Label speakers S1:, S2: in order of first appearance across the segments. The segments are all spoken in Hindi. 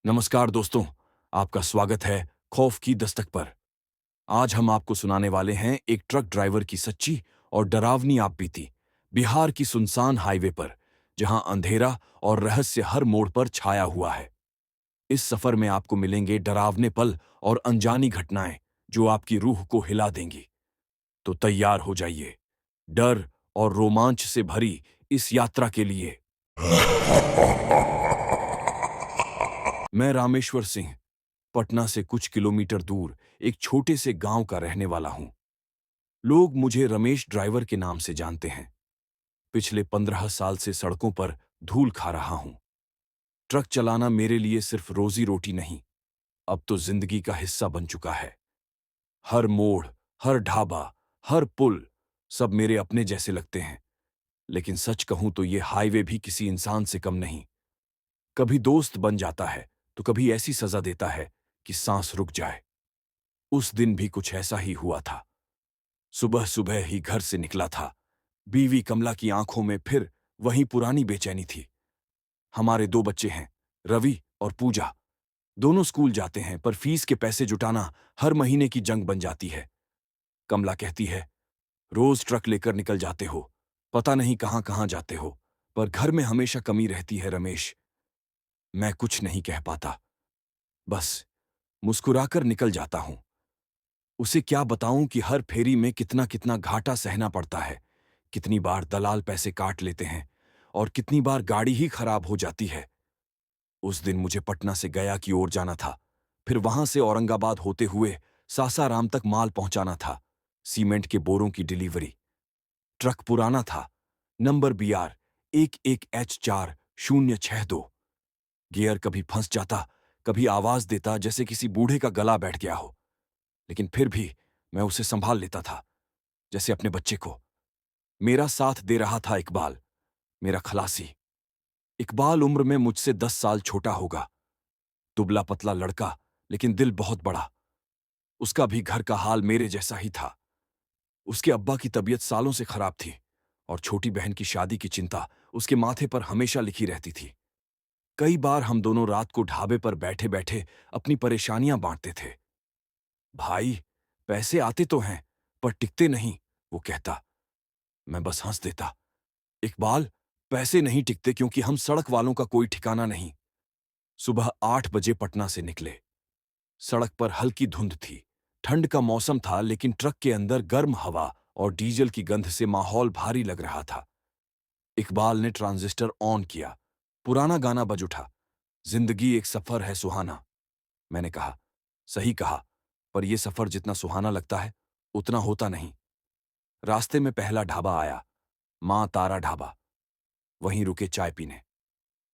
S1: नमस्कार दोस्तों, आपका स्वागत है खौफ की दस्तक पर। आज हम आपको सुनाने वाले हैं एक ट्रक ड्राइवर की सच्ची और डरावनी आपबीती, बिहार की सुनसान हाईवे पर, जहां अंधेरा और रहस्य हर मोड़ पर छाया हुआ है। इस सफर में आपको मिलेंगे डरावने पल और अनजानी घटनाएं जो आपकी रूह को हिला देंगी। तो तैयार हो जाइए, डर और रोमांच से भरी इस यात्रा के लिए। मैं रामेश्वर सिंह, पटना से कुछ किलोमीटर दूर एक छोटे से गांव का रहने वाला हूं। लोग मुझे रमेश ड्राइवर के नाम से जानते हैं। पिछले 15 साल से सड़कों पर धूल खा रहा हूं। ट्रक चलाना मेरे लिए सिर्फ रोजी रोटी नहीं, अब तो जिंदगी का हिस्सा बन चुका है। हर मोड़, हर ढाबा, हर पुल, सब मेरे अपने जैसे लगते हैं। लेकिन सच कहूं तो ये हाईवे भी किसी इंसान से कम नहीं। कभी दोस्त बन जाता है, तो कभी ऐसी सजा देता है कि सांस रुक जाए। उस दिन भी कुछ ऐसा ही हुआ था। सुबह सुबह ही घर से निकला था। बीवी कमला की आंखों में फिर वही पुरानी बेचैनी थी। हमारे 2 बच्चे हैं, रवि और पूजा। दोनों स्कूल जाते हैं, पर फीस के पैसे जुटाना हर महीने की जंग बन जाती है। कमला कहती है, रोज ट्रक लेकर निकल जाते हो, पता नहीं कहां कहां जाते हो, पर घर में हमेशा कमी रहती है रमेश। मैं कुछ नहीं कह पाता, बस मुस्कुराकर निकल जाता हूं। उसे क्या बताऊं कि हर फेरी में कितना कितना घाटा सहना पड़ता है। कितनी बार दलाल पैसे काट लेते हैं और कितनी बार गाड़ी ही खराब हो जाती है। उस दिन मुझे पटना से गया की ओर जाना था, फिर वहां से औरंगाबाद होते हुए सासाराम तक माल पहुंचाना था। सीमेंट के बोरों की डिलीवरी। ट्रक पुराना था, नंबर BR 11H4062। गियर कभी फंस जाता, कभी आवाज देता जैसे किसी बूढ़े का गला बैठ गया हो। लेकिन फिर भी मैं उसे संभाल लेता था, जैसे अपने बच्चे को। मेरा साथ दे रहा था इकबाल, मेरा खलासी। इकबाल उम्र में मुझसे 10 साल छोटा होगा। दुबला पतला लड़का, लेकिन दिल बहुत बड़ा। उसका भी घर का हाल मेरे जैसा ही था। उसके अब्बा की तबीयत सालों से खराब थी और छोटी बहन की शादी की चिंता उसके माथे पर हमेशा लिखी रहती थी। कई बार हम दोनों रात को ढाबे पर बैठे बैठे अपनी परेशानियां बांटते थे। भाई, पैसे आते तो हैं, पर टिकते नहीं, वो कहता। मैं बस हंस देता। इकबाल, पैसे नहीं टिकते क्योंकि हम सड़क वालों का कोई ठिकाना नहीं। सुबह 8 बजे पटना से निकले। सड़क पर हल्की धुंध थी। ठंड का मौसम था, लेकिन ट्रक के अंदर गर्म हवा और डीजल की गंध से माहौल भारी लग रहा था। इकबाल ने ट्रांजिस्टर ऑन किया। पुराना गाना बज उठा, जिंदगी एक सफर है सुहाना। मैंने कहा, सही कहा, पर यह सफर जितना सुहाना लगता है, उतना होता नहीं। रास्ते में पहला ढाबा आया, मां तारा ढाबा। वहीं रुके चाय पीने।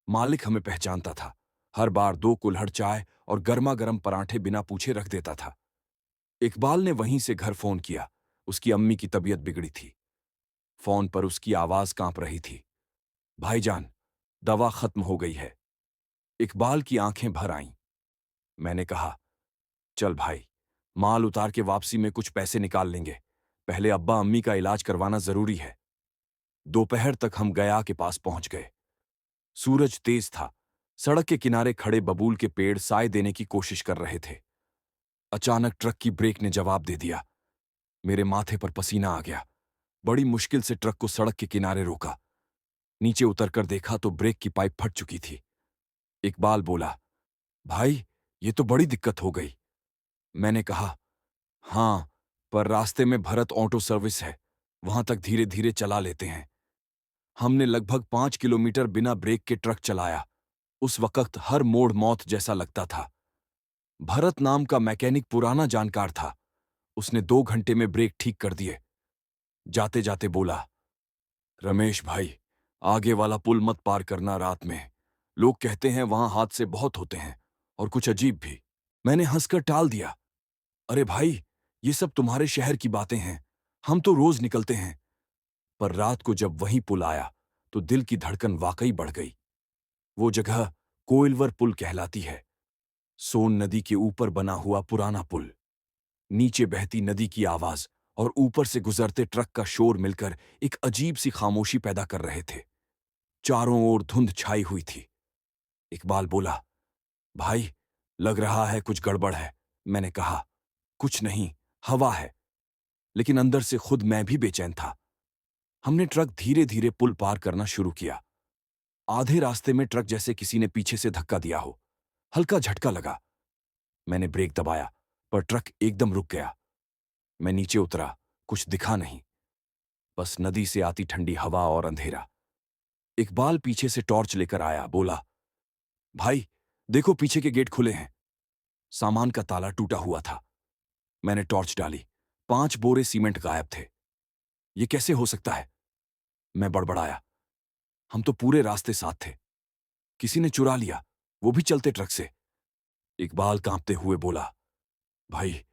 S1: मालिक हमें पहचानता था। हर बार 2 कुल्हड़ चाय और गर्मा गर्म पराठे बिना पूछे रख देता था। इकबाल ने वहीं से घर फोन किया। उसकी अम्मी की तबीयत बिगड़ी थी। फोन पर उसकी आवाज कांप रही थी। भाईजान, दवा खत्म हो गई है। इकबाल की आंखें भर आईं। मैंने कहा, चल भाई, माल उतार के वापसी में कुछ पैसे निकाल लेंगे। पहले अब्बा अम्मी का इलाज करवाना जरूरी है। दोपहर तक हम गया के पास पहुंच गए। सूरज तेज था। सड़क के किनारे खड़े बबूल के पेड़ साए देने की कोशिश कर रहे थे। अचानक ट्रक की ब्रेक ने जवाब दे दिया। मेरे माथे पर पसीना आ गया। बड़ी मुश्किल से ट्रक को सड़क के किनारे रोका। नीचे उतरकर देखा तो ब्रेक की पाइप फट चुकी थी। इकबाल बोला, भाई, ये तो बड़ी दिक्कत हो गई। मैंने कहा, हाँ, पर रास्ते में भरत ऑटो सर्विस है, वहां तक धीरे धीरे चला लेते हैं। हमने लगभग 5 किलोमीटर बिना ब्रेक के ट्रक चलाया। उस वक्त हर मोड़ मौत जैसा लगता था। भरत नाम का मैकेनिक पुराना जानकार था। उसने 2 घंटे में ब्रेक ठीक कर दिए। जाते जाते बोला, रमेश भाई, आगे वाला पुल मत पार करना रात में। लोग कहते हैं वहां हादसे बहुत होते हैं, और कुछ अजीब भी। मैंने हंसकर टाल दिया, अरे भाई, ये सब तुम्हारे शहर की बातें हैं, हम तो रोज निकलते हैं। पर रात को जब वही पुल आया, तो दिल की धड़कन वाकई बढ़ गई। वो जगह कोइलवर पुल कहलाती है। सोन नदी के ऊपर बना हुआ पुराना पुल। नीचे बहती नदी की आवाज और ऊपर से गुजरते ट्रक का शोर मिलकर एक अजीब सी खामोशी पैदा कर रहे थे। चारों ओर धुंध छाई हुई थी। इकबाल बोला, भाई, लग रहा है कुछ गड़बड़ है, मैंने कहा। कुछ नहीं, हवा है। लेकिन अंदर से खुद मैं भी बेचैन था। हमने ट्रक धीरे धीरे पुल पार करना शुरू किया। आधे रास्ते में ट्रक जैसे किसी ने पीछे से धक्का दिया हो। हल्का झटका लगा। मैंने ब्रेक दबाया, पर ट्रक एकदम रुक गया। मैं नीचे उतरा, कुछ दिखा नहीं, बस नदी से आती ठंडी हवा और अंधेरा। इकबाल पीछे से टॉर्च लेकर आया, बोला, भाई, देखो पीछे के गेट खुले हैं। सामान का ताला टूटा हुआ था। मैंने टॉर्च डाली। 5 बोरे सीमेंट गायब थे। ये कैसे हो सकता है? मैं बड़बड़ाया। हम तो पूरे रास्ते साथ थे। किसी ने चुरा लिया, वो भी चलते ट्रक से। इकबाल कांपते हुए बोला, भाई,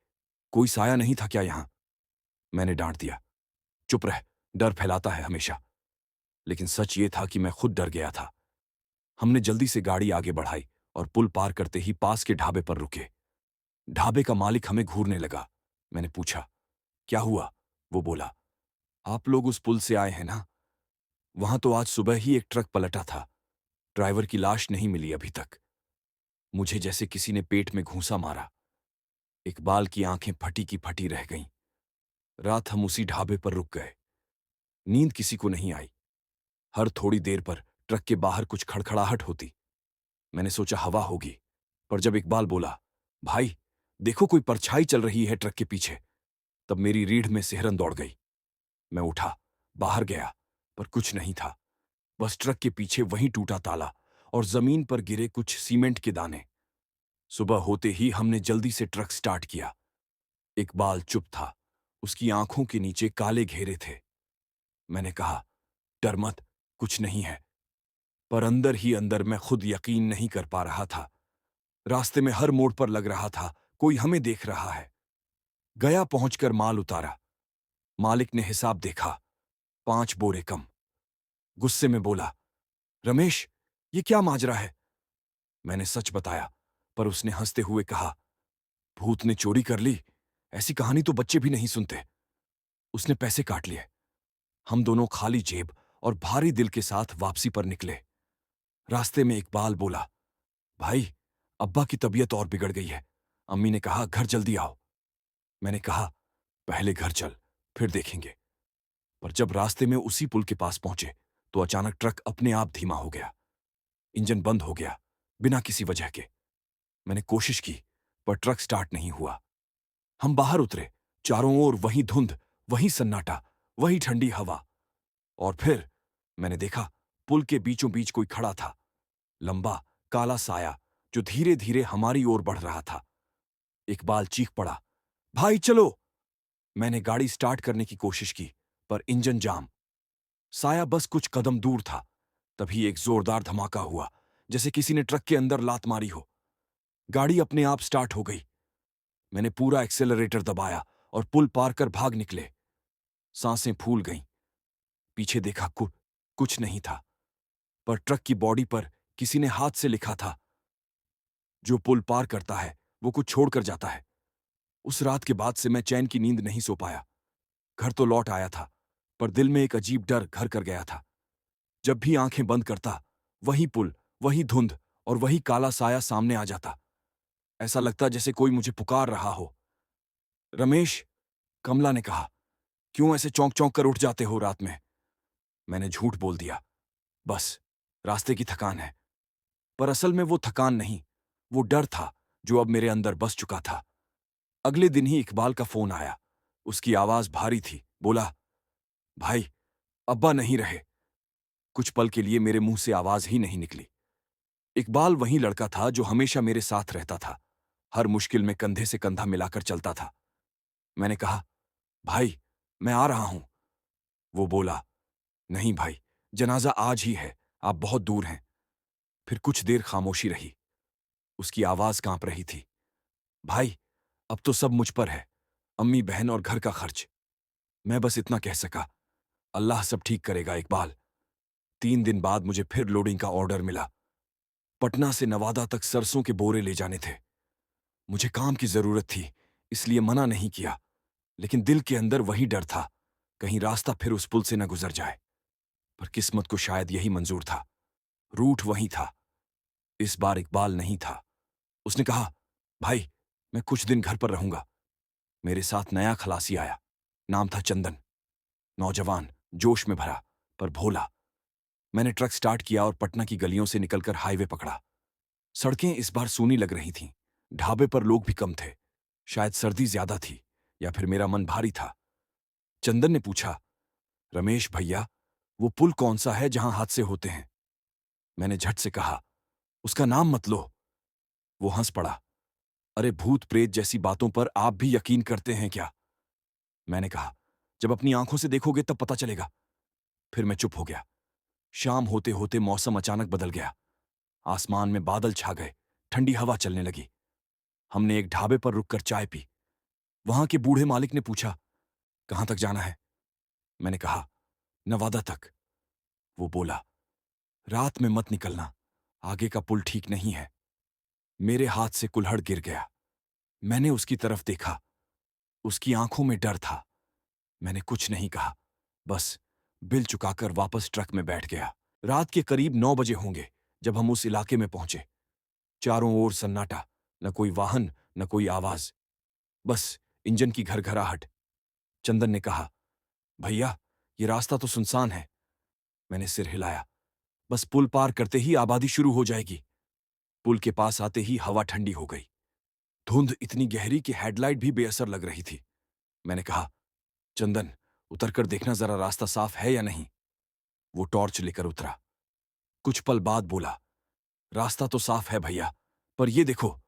S1: कोई साया नहीं था क्या यहां? मैंने डांट दिया, चुप रह, डर फैलाता है हमेशा। लेकिन सच ये था कि मैं खुद डर गया था। हमने जल्दी से गाड़ी आगे बढ़ाई और पुल पार करते ही पास के ढाबे पर रुके। ढाबे का मालिक हमें घूरने लगा। मैंने पूछा, क्या हुआ? वो बोला, आप लोग उस पुल से आए हैं ना? वहां तो आज सुबह ही एक ट्रक पलटा था। ड्राइवर की लाश नहीं मिली अभी तक। मुझे जैसे किसी ने पेट में घूंसा मारा। इकबाल की आंखें फटी की फटी रह गईं। रात हम उसी ढाबे पर रुक गए। नींद किसी को नहीं आई। हर थोड़ी देर पर ट्रक के बाहर कुछ खड़खड़ाहट होती। मैंने सोचा हवा होगी, पर जब इकबाल बोला, भाई, देखो कोई परछाई चल रही है ट्रक के पीछे, तब मेरी रीढ़ में सिहरन दौड़ गई। मैं उठा, बाहर गया, पर कुछ नहीं था। बस ट्रक के पीछे वहीं टूटा ताला और जमीन पर गिरे कुछ सीमेंट के दाने। सुबह होते ही हमने जल्दी से ट्रक स्टार्ट किया। इकबाल चुप था। उसकी आंखों के नीचे काले घेरे थे। मैंने कहा, डर मत, कुछ नहीं है। पर अंदर ही अंदर मैं खुद यकीन नहीं कर पा रहा था। रास्ते में हर मोड़ पर लग रहा था कोई हमें देख रहा है। गया पहुंचकर माल उतारा। मालिक ने हिसाब देखा, 5 बोरे कम। गुस्से में बोला, रमेश, ये क्या माजरा है? मैंने सच बताया, पर उसने हंसते हुए कहा, भूत ने चोरी कर ली, ऐसी कहानी तो बच्चे भी नहीं सुनते। उसने पैसे काट लिए। हम दोनों खाली जेब और भारी दिल के साथ वापसी पर निकले। रास्ते में इकबाल बोला, भाई, अब्बा की तबीयत और बिगड़ गई है। अम्मी ने कहा घर जल्दी आओ। मैंने कहा, पहले घर चल, फिर देखेंगे। पर जब रास्ते में उसी पुल के पास पहुंचे तो अचानक ट्रक अपने आप धीमा हो गया। इंजन बंद हो गया, बिना किसी वजह के। मैंने कोशिश की, पर ट्रक स्टार्ट नहीं हुआ। हम बाहर उतरे। चारों ओर वही धुंध, वही सन्नाटा, वही ठंडी हवा। और फिर मैंने देखा, पुल के बीचों बीच कोई खड़ा था। लंबा, काला साया, जो धीरे धीरे हमारी ओर बढ़ रहा था। इकबाल चीख पड़ा, भाई चलो। मैंने गाड़ी स्टार्ट करने की कोशिश की, पर इंजन जाम। साया बस कुछ कदम दूर था। तभी एक जोरदार धमाका हुआ, जैसे किसी ने ट्रक के अंदर लात मारी हो। गाड़ी अपने आप स्टार्ट हो गई। मैंने पूरा एक्सेलरेटर दबाया और पुल पार कर भाग निकले। सांसें फूल गईं। पीछे देखा, कुछ नहीं था, पर ट्रक की बॉडी पर किसी ने हाथ से लिखा था, जो पुल पार करता है वो कुछ छोड़कर जाता है। उस रात के बाद से मैं चैन की नींद नहीं सो पाया। घर तो लौट आया था, पर दिल में एक अजीब डर घर कर गया था। जब भी आंखें बंद करता, वही पुल, वही धुंध और वही काला साया सामने आ जाता। ऐसा लगता जैसे कोई मुझे पुकार रहा हो। रमेश, कमला ने कहा, क्यों ऐसे चौंक चौंक कर उठ जाते हो रात में? मैंने झूठ बोल दिया, बस रास्ते की थकान है। पर असल में वो थकान नहीं, वो डर था जो अब मेरे अंदर बस चुका था। अगले दिन ही इकबाल का फोन आया। उसकी आवाज भारी थी। बोला, भाई, अब्बा नहीं रहे। कुछ पल के लिए मेरे मुंह से आवाज ही नहीं निकली। इकबाल वही लड़का था जो हमेशा मेरे साथ रहता था। हर मुश्किल में कंधे से कंधा मिलाकर चलता था। मैंने कहा, भाई, मैं आ रहा हूं। वो बोला, नहीं भाई, जनाजा आज ही है, आप बहुत दूर हैं। फिर कुछ देर खामोशी रही। उसकी आवाज कांप रही थी। भाई, अब तो सब मुझ पर है, अम्मी बहन और घर का खर्च। मैं बस इतना कह सका, अल्लाह सब ठीक करेगा इकबाल। 3 दिन बाद मुझे फिर लोडिंग का ऑर्डर मिला। पटना से नवादा तक सरसों के बोरे ले जाने थे। मुझे काम की जरूरत थी, इसलिए मना नहीं किया। लेकिन दिल के अंदर वही डर था, कहीं रास्ता फिर उस पुल से न गुजर जाए। पर किस्मत को शायद यही मंजूर था। रूट वही था। इस बार इकबाल नहीं था। उसने कहा, भाई, मैं कुछ दिन घर पर रहूंगा। मेरे साथ नया खलासी आया। नाम था चंदन। नौजवान, जोश में भरा, पर भोला। मैंने ट्रक स्टार्ट किया और पटना की गलियों से निकलकर हाईवे पकड़ा। सड़कें इस बार सूनी लग रही थीं। ढाबे पर लोग भी कम थे। शायद सर्दी ज्यादा थी या फिर मेरा मन भारी था। चंदन ने पूछा, रमेश भैया, वो पुल कौन सा है जहां हादसे होते हैं? मैंने झट से कहा, उसका नाम मत लो। वो हंस पड़ा। अरे, भूत प्रेत जैसी बातों पर आप भी यकीन करते हैं क्या? मैंने कहा, जब अपनी आंखों से देखोगे तब पता चलेगा। फिर मैं चुप हो गया। शाम होते होते मौसम अचानक बदल गया। आसमान में बादल छा गए। ठंडी हवा चलने लगी। हमने एक ढाबे पर रुककर चाय पी। वहां के बूढ़े मालिक ने पूछा, कहां तक जाना है? मैंने कहा, नवादा तक। वो बोला, रात में मत निकलना, आगे का पुल ठीक नहीं है। मेरे हाथ से कुल्हड़ गिर गया। मैंने उसकी तरफ देखा। उसकी आंखों में डर था। मैंने कुछ नहीं कहा, बस बिल चुकाकर वापस ट्रक में बैठ गया। रात के करीब 9 बजे होंगे जब हम उस इलाके में पहुंचे। चारों ओर सन्नाटा, न कोई वाहन, न कोई आवाज, बस इंजन की घरघराहट। चंदन ने कहा, भैया, ये रास्ता तो सुनसान है। मैंने सिर हिलाया। बस पुल पार करते ही आबादी शुरू हो जाएगी। पुल के पास आते ही हवा ठंडी हो गई। धुंध इतनी गहरी कि हेडलाइट भी बेअसर लग रही थी। मैंने कहा, चंदन, उतरकर देखना जरा रास्ता साफ है या नहीं। वो टॉर्च लेकर उतरा। कुछ पल बाद बोला, रास्ता तो साफ है भैया, पर ये देखो।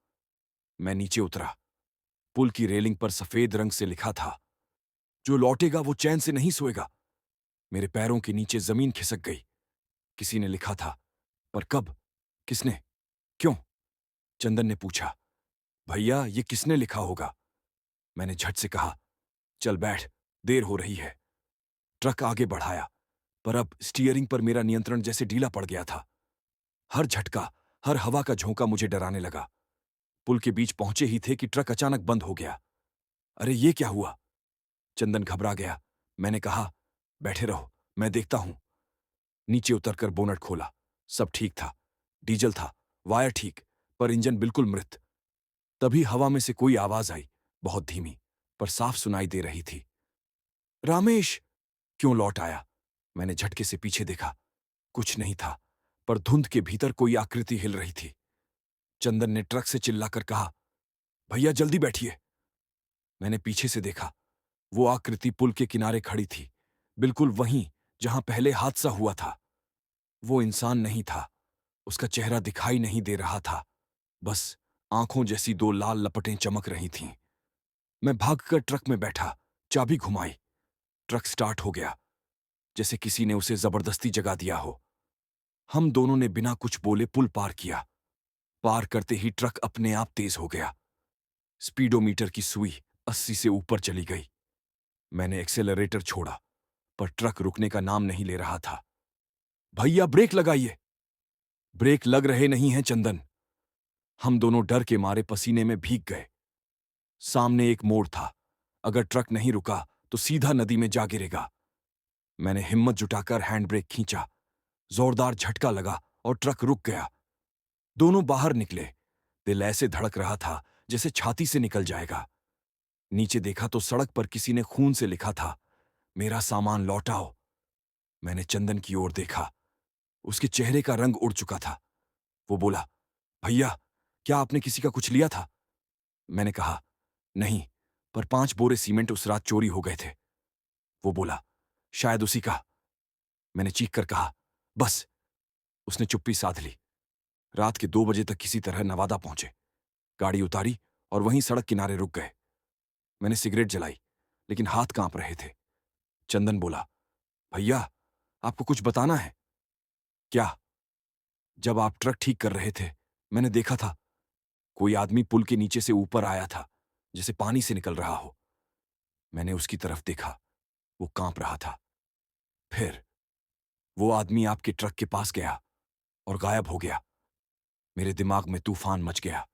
S1: मैं नीचे उतरा। पुल की रेलिंग पर सफेद रंग से लिखा था, जो लौटेगा वो चैन से नहीं सोएगा। मेरे पैरों के नीचे जमीन खिसक गई। किसी ने लिखा था, पर कब? किसने? क्यों? चंदन ने पूछा, भैया, ये किसने लिखा होगा? मैंने झट से कहा, चल बैठ, देर हो रही है। ट्रक आगे बढ़ाया, पर अब स्टीयरिंग पर मेरा नियंत्रण जैसे ढीला पड़ गया था। हर झटका, हर हवा का झोंका मुझे डराने लगा। पुल के बीच पहुंचे ही थे कि ट्रक अचानक बंद हो गया। अरे, ये क्या हुआ? चंदन घबरा गया। मैंने कहा, बैठे रहो, मैं देखता हूं। नीचे उतरकर बोनट खोला। सब ठीक था। डीजल था, वायर ठीक, पर इंजन बिल्कुल मृत। तभी हवा में से कोई आवाज आई, बहुत धीमी, पर साफ सुनाई दे रही थी। रामेश! क्यों लौट आया? मैंने झटके से पीछे देखा। कुछ नहीं था, पर धुंध के भीतर कोई आकृति हिल रही थी। चंदन ने ट्रक से चिल्लाकर कहा, भैया जल्दी बैठिए। मैंने पीछे से देखा। वो आकृति पुल के किनारे खड़ी थी, बिल्कुल वहीं जहां पहले हादसा हुआ था। वो इंसान नहीं था। उसका चेहरा दिखाई नहीं दे रहा था। बस आंखों जैसी 2 लाल लपटें चमक रही थीं। मैं भागकर ट्रक में बैठा, चाबी घुमाई। ट्रक स्टार्ट हो गया, जैसे किसी ने उसे जबरदस्ती जगा दिया हो। हम दोनों ने बिना कुछ बोले पुल पार किया। पार करते ही ट्रक अपने आप तेज हो गया। स्पीडोमीटर की सुई 80 से ऊपर चली गई। मैंने एक्सेलरेटर छोड़ा, पर ट्रक रुकने का नाम नहीं ले रहा था। भैया, ब्रेक लगाइए। ब्रेक लग रहे नहीं हैं चंदन। हम दोनों डर के मारे पसीने में भीग गए। सामने एक मोड़ था। अगर ट्रक नहीं रुका तो सीधा नदी में जा गिरेगा। मैंने हिम्मत जुटाकर हैंड ब्रेक खींचा। जोरदार झटका लगा और ट्रक रुक गया। दोनों बाहर निकले। दिल ऐसे धड़क रहा था जैसे छाती से निकल जाएगा। नीचे देखा तो सड़क पर किसी ने खून से लिखा था, मेरा सामान लौटाओ। मैंने चंदन की ओर देखा। उसके चेहरे का रंग उड़ चुका था। वो बोला, भैया, क्या आपने किसी का कुछ लिया था? मैंने कहा, नहीं, पर 5 बोरे सीमेंट उस रात चोरी हो गए थे। वो बोला, शायद उसी का। मैंने चीख कर कहा, बस। उसने चुप्पी साध ली। रात के 2 बजे तक किसी तरह नवादा पहुंचे। गाड़ी उतारी और वहीं सड़क किनारे रुक गए। मैंने सिगरेट जलाई, लेकिन हाथ कांप रहे थे। चंदन बोला, भैया, आपको कुछ बताना है। क्या? जब आप ट्रक ठीक कर रहे थे, मैंने देखा था, कोई आदमी पुल के नीचे से ऊपर आया था, जैसे पानी से निकल रहा हो। मैंने उसकी तरफ देखा। वो कांप रहा था। फिर वो आदमी आपके ट्रक के पास गया और गायब हो गया। मेरे दिमाग में तूफान मच गया।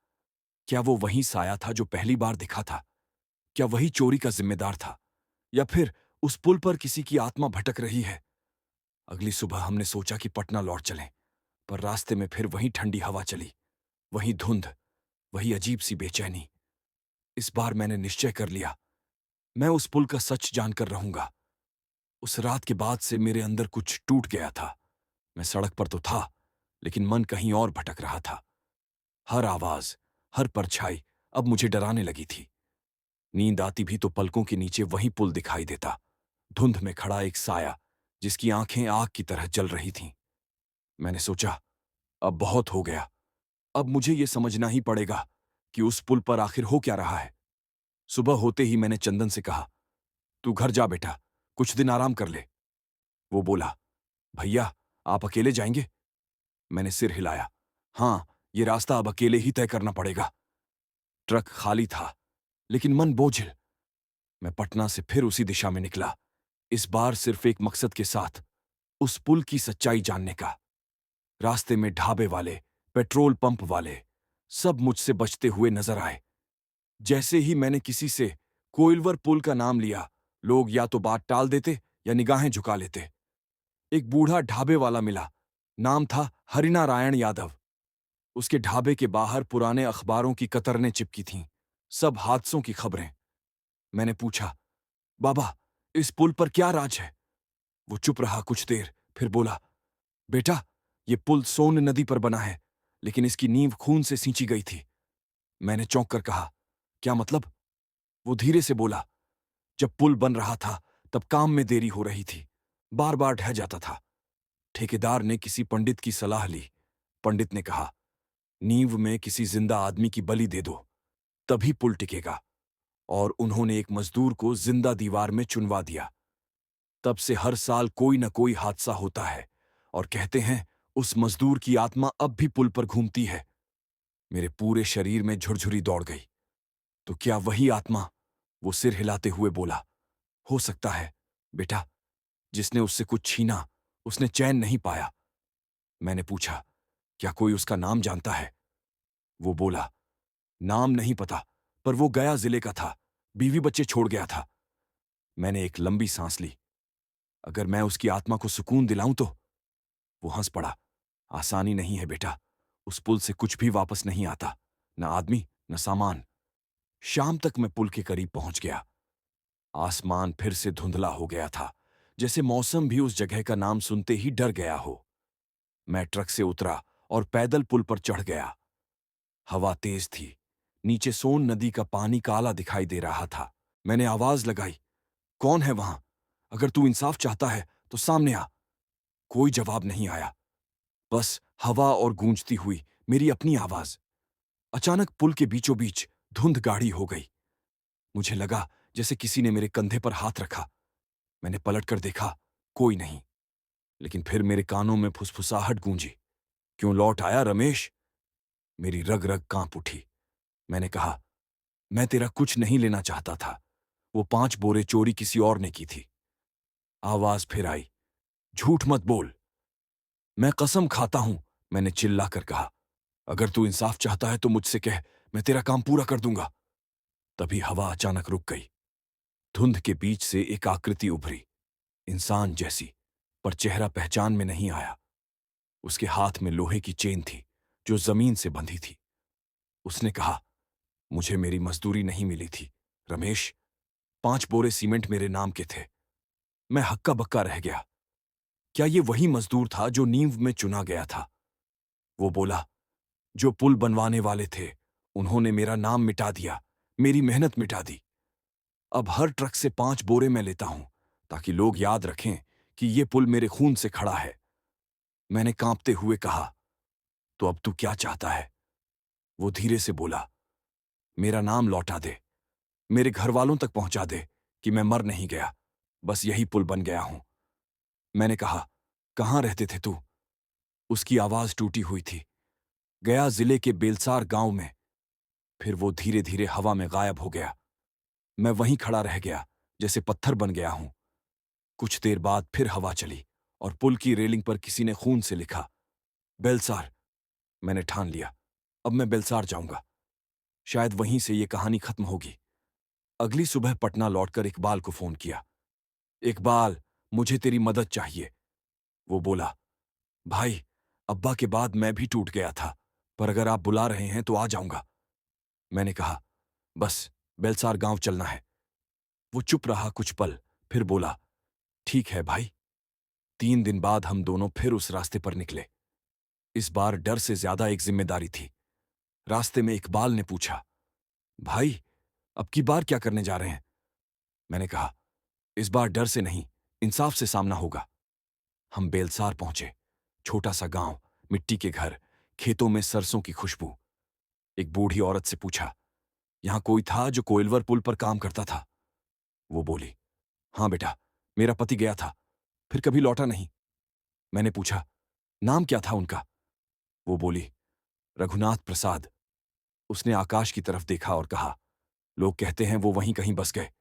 S1: क्या वो वही साया था जो पहली बार दिखा था? क्या वही चोरी का जिम्मेदार था? या फिर उस पुल पर किसी की आत्मा भटक रही है? अगली सुबह हमने सोचा कि पटना लौट चलें, पर रास्ते में फिर वही ठंडी हवा चली, वही धुंध। वही अजीब सी बेचैनी। इस बार मैंने निश्चय कर लिया, मैं उस पुल का सच जानकर रहूंगा। उस रात के बाद से मेरे अंदर कुछ टूट गया था। मैं सड़क पर तो था, लेकिन मन कहीं और भटक रहा था। हर आवाज, हर परछाई अब मुझे डराने लगी थी। नींद आती भी तो पलकों के नीचे वही पुल दिखाई देता, धुंध में खड़ा एक साया जिसकी आंखें आग की तरह जल रही थीं। मैंने सोचा, अब बहुत हो गया। अब मुझे यह समझना ही पड़ेगा कि उस पुल पर आखिर हो क्या रहा है। सुबह होते ही मैंने चंदन से कहा, तू घर जा बेटा, कुछ दिन आराम कर ले। वो बोला, भैया आप अकेले जाएंगे? मैंने सिर हिलाया। हाँ, ये रास्ता अब अकेले ही तय करना पड़ेगा। ट्रक खाली था, लेकिन मन बोझिल। मैं पटना से फिर उसी दिशा में निकला, इस बार सिर्फ एक मकसद के साथ, उस पुल की सच्चाई जानने का। रास्ते में ढाबे वाले, पेट्रोल पंप वाले सब मुझसे बचते हुए नजर आए। जैसे ही मैंने किसी से कोइलवर पुल का नाम लिया, लोग या तो बात टाल देते या निगाहें झुका लेते। एक बूढ़ा ढाबे वाला मिला, नाम था हरिनारायण यादव। उसके ढाबे के बाहर पुराने अखबारों की कतरनें चिपकी थीं, सब हादसों की खबरें। मैंने पूछा, बाबा इस पुल पर क्या राज है? वो चुप रहा कुछ देर, फिर बोला, बेटा ये पुल सोन नदी पर बना है, लेकिन इसकी नींव खून से सींची गई थी। मैंने चौंक कर कहा, क्या मतलब? वो धीरे से बोला, जब पुल बन रहा था तब काम में देरी हो रही थी, बार बार ढह जाता था। ठेकेदार ने किसी पंडित की सलाह ली। पंडित ने कहा, नींव में किसी जिंदा आदमी की बलि दे दो, तभी पुल टिकेगा। और उन्होंने एक मजदूर को जिंदा दीवार में चुनवा दिया। तब से हर साल कोई न कोई हादसा होता है, और कहते हैं उस मजदूर की आत्मा अब भी पुल पर घूमती है। मेरे पूरे शरीर में झुरझुरी दौड़ गई। तो क्या वही आत्मा? वो सिर हिलाते हुए बोला, हो सकता है बेटा, जिसने उससे कुछ छीना उसने चैन नहीं पाया। मैंने पूछा, क्या कोई उसका नाम जानता है? वो बोला, नाम नहीं पता, पर वो गया जिले का था, बीवी बच्चे छोड़ गया था। मैंने एक लंबी सांस ली। अगर मैं उसकी आत्मा को सुकून दिलाऊं तो? वो हंस पड़ा। आसानी नहीं है बेटा, उस पुल से कुछ भी वापस नहीं आता, न आदमी न सामान। शाम तक मैं पुल के करीब पहुंच गया। आसमान फिर से धुंधला हो गया था, जैसे मौसम भी उस जगह का नाम सुनते ही डर गया हो। मैं ट्रक से उतरा और पैदल पुल पर चढ़ गया। हवा तेज थी, नीचे सोन नदी का पानी काला दिखाई दे रहा था। मैंने आवाज लगाई, कौन है वहां? अगर तू इंसाफ चाहता है तो सामने आ। कोई जवाब नहीं आया, बस हवा और गूंजती हुई मेरी अपनी आवाज। अचानक पुल के बीचों बीच धुंध गाढ़ी हो गई। मुझे लगा जैसे किसी ने मेरे कंधे पर हाथ रखा। मैंने पलटकर देखा, कोई नहीं। लेकिन फिर मेरे कानों में फुसफुसाहट गूंजी, क्यों लौट आया रमेश? मेरी रग रग कांप उठी। मैंने कहा, मैं तेरा कुछ नहीं लेना चाहता था, वो 5 बोरे चोरी किसी और ने की थी। आवाज फिर आई, झूठ मत बोल। मैं कसम खाता हूं, मैंने चिल्लाकर कहा। अगर तू इंसाफ चाहता है तो मुझसे कह, मैं तेरा काम पूरा कर दूंगा। तभी हवा अचानक रुक गई। धुंध के बीच से एक आकृति उभरी, इंसान जैसी, पर चेहरा पहचान में नहीं आया। उसके हाथ में लोहे की चेन थी जो जमीन से बंधी थी। उसने कहा, मुझे मेरी मजदूरी नहीं मिली थी रमेश, 5 बोरे सीमेंट मेरे नाम के थे। मैं हक्का बक्का रह गया। क्या ये वही मजदूर था जो नींव में चुना गया था? वो बोला, जो पुल बनवाने वाले थे उन्होंने मेरा नाम मिटा दिया, मेरी मेहनत मिटा दी। अब हर ट्रक से 5 बोरे मैं लेता हूं, ताकि लोग याद रखें कि ये पुल मेरे खून से खड़ा है। मैंने कांपते हुए कहा, तो अब तू क्या चाहता है? वो धीरे से बोला, मेरा नाम लौटा दे, मेरे घर वालों तक पहुंचा दे कि मैं मर नहीं गया, बस यही पुल बन गया हूं। मैंने कहा, कहां रहते थे तू? उसकी आवाज टूटी हुई थी, गया जिले के बेलसार गांव में। फिर वो धीरे धीरे हवा में गायब हो गया। मैं वहीं खड़ा रह गया, जैसे पत्थर बन गया हूं। कुछ देर बाद फिर हवा चली और पुल की रेलिंग पर किसी ने खून से लिखा, बेलसार। मैंने ठान लिया, अब मैं बेलसार जाऊंगा। शायद वहीं से ये कहानी खत्म होगी। अगली सुबह पटना लौटकर इकबाल को फोन किया। इकबाल, मुझे तेरी मदद चाहिए। वो बोला, भाई, अब्बा के बाद मैं भी टूट गया था, पर अगर आप बुला रहे हैं तो आ जाऊंगा। मैंने कहा, बस बेलसार गांव चलना है। वो चुप रहा कुछ पल, फिर बोला, ठीक है भाई। 3 दिन बाद हम दोनों फिर उस रास्ते पर निकले। इस बार डर से ज्यादा एक जिम्मेदारी थी। रास्ते में इकबाल ने पूछा, भाई, अब की बार क्या करने जा रहे हैं? मैंने कहा, इस बार डर से नहीं, इंसाफ से सामना होगा। हम बेलसार पहुंचे। छोटा सा गांव, मिट्टी के घर, खेतों में सरसों की खुशबू। एक बूढ़ी औरत से पूछा, यहां कोई था जो कोइलवर पुल पर काम करता था? वो बोली, हां बेटा, मेरा पति गया था, फिर कभी लौटा नहीं। मैंने पूछा, नाम क्या था उनका? वो बोली, रघुनाथ प्रसाद। उसने आकाश की तरफ देखा और कहा, लोग कहते हैं वो वहीं कहीं बस गए,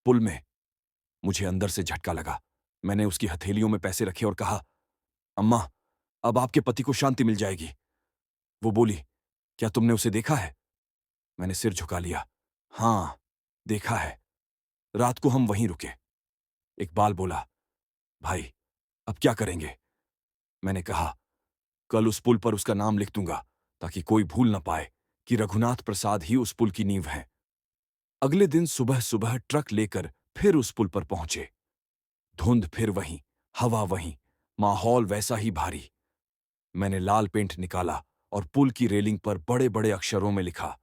S1: पुल में। मुझे अंदर से झटका लगा। मैंने उसकी हथेलियों में पैसे रखे और कहा, अम्मा, अब आपके पति को शांति मिल जाएगी। वो बोली, क्या तुमने उसे देखा है? मैंने सिर झुका लिया। हां, देखा है। रात को हम वहीं रुके। इकबाल बोला, भाई, अब क्या करेंगे? मैंने कहा, कल उस पुल पर उसका नाम लिख दूंगा, ताकि कोई भूल न पाए कि रघुनाथ प्रसाद ही उस पुल की नींव है। अगले दिन सुबह सुबह ट्रक लेकर फिर उस पुल पर पहुंचे। धुंध फिर वहीं, हवा वहीं, माहौल वैसा ही भारी। मैंने लाल पेंट निकाला और पुल की रेलिंग पर बड़े बड़े अक्षरों में लिखा,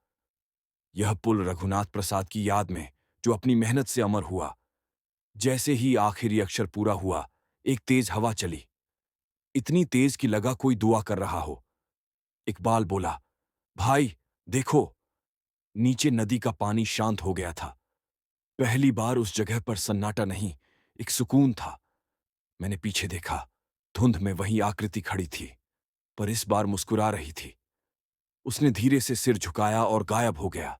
S1: यह पुल रघुनाथ प्रसाद की याद में, जो अपनी मेहनत से अमर हुआ। जैसे ही आखिरी अक्षर पूरा हुआ, एक तेज हवा चली, इतनी तेज कि लगा कोई दुआ कर रहा हो। इकबाल बोला, भाई देखो। नीचे नदी का पानी शांत हो गया था। पहली बार उस जगह पर सन्नाटा नहीं, एक सुकून था। मैंने पीछे देखा। धुंध में वही आकृति खड़ी थी, पर इस बार मुस्कुरा रही थी। उसने धीरे से सिर झुकाया और गायब हो गया।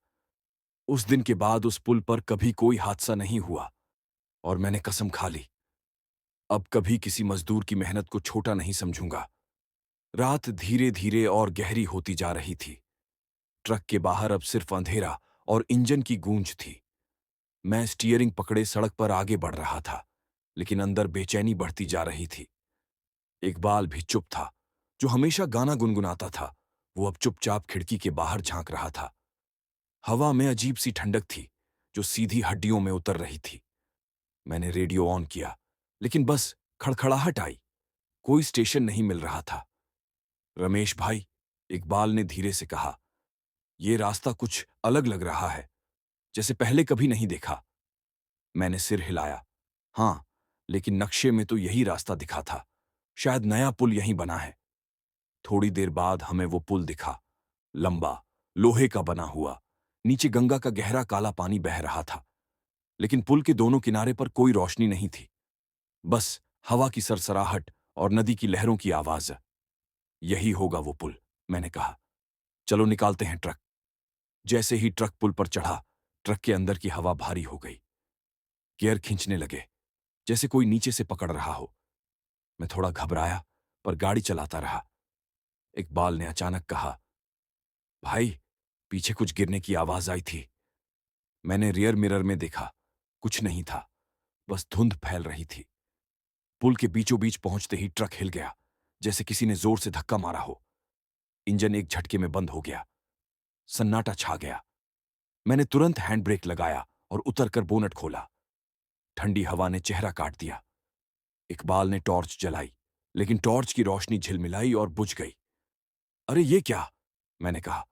S1: उस दिन के बाद उस पुल पर कभी कोई हादसा नहीं हुआ, और मैंने कसम खा ली, अब कभी किसी मजदूर की मेहनत को छोटा नहीं समझूंगा। रात धीरे धीरे और गहरी होती जा रही थी। ट्रक के बाहर अब सिर्फ अंधेरा और इंजन की गूंज थी। मैं स्टीयरिंग पकड़े सड़क पर आगे बढ़ रहा था, लेकिन अंदर बेचैनी बढ़ती जा रही थी। इकबाल भी चुप था। जो हमेशा गाना गुनगुनाता था, वो अब चुपचाप खिड़की के बाहर झांक रहा था। हवा में अजीब सी ठंडक थी, जो सीधी हड्डियों में उतर रही थी। मैंने रेडियो ऑन किया, लेकिन बस खड़खड़ाहट आई। कोई स्टेशन नहीं मिल रहा था। रमेश भाई, इकबाल ने धीरे से कहा, यह रास्ता कुछ अलग लग रहा है, जैसे पहले कभी नहीं देखा। मैंने सिर हिलाया। हां, लेकिन नक्शे में तो यही रास्ता दिखा था। शायद नया पुल यहीं बना है। थोड़ी देर बाद हमें वो पुल दिखा, लंबा, लोहे का बना हुआ। नीचे गंगा का गहरा काला पानी बह रहा था, लेकिन पुल के दोनों किनारे पर कोई रोशनी नहीं थी। बस हवा की सरसराहट और नदी की लहरों की आवाज। यही होगा वो पुल, मैंने कहा। चलो निकालते हैं ट्रक। जैसे ही ट्रक पुल पर चढ़ा, ट्रक के अंदर की हवा भारी हो गई। गियर खींचने लगे, जैसे कोई नीचे से पकड़ रहा हो। मैं थोड़ा घबराया, पर गाड़ी चलाता रहा। इकबाल ने अचानक कहा, भाई, पीछे कुछ गिरने की आवाज आई थी। मैंने रियर मिरर में देखा। कुछ नहीं था, बस धुंध फैल रही थी। पुल के बीचों बीच पहुंचते ही ट्रक हिल गया, जैसे किसी ने जोर से धक्का मारा हो। इंजन एक झटके में बंद हो गया। सन्नाटा छा गया। मैंने तुरंत हैंड ब्रेक लगाया और उतरकर बोनट खोला। ठंडी हवा ने चेहरा काट दिया। इकबाल ने टॉर्च जलाई, लेकिन टॉर्च की रोशनी झिलमिलाई और बुझ गई। अरे ये क्या? मैंने कहा,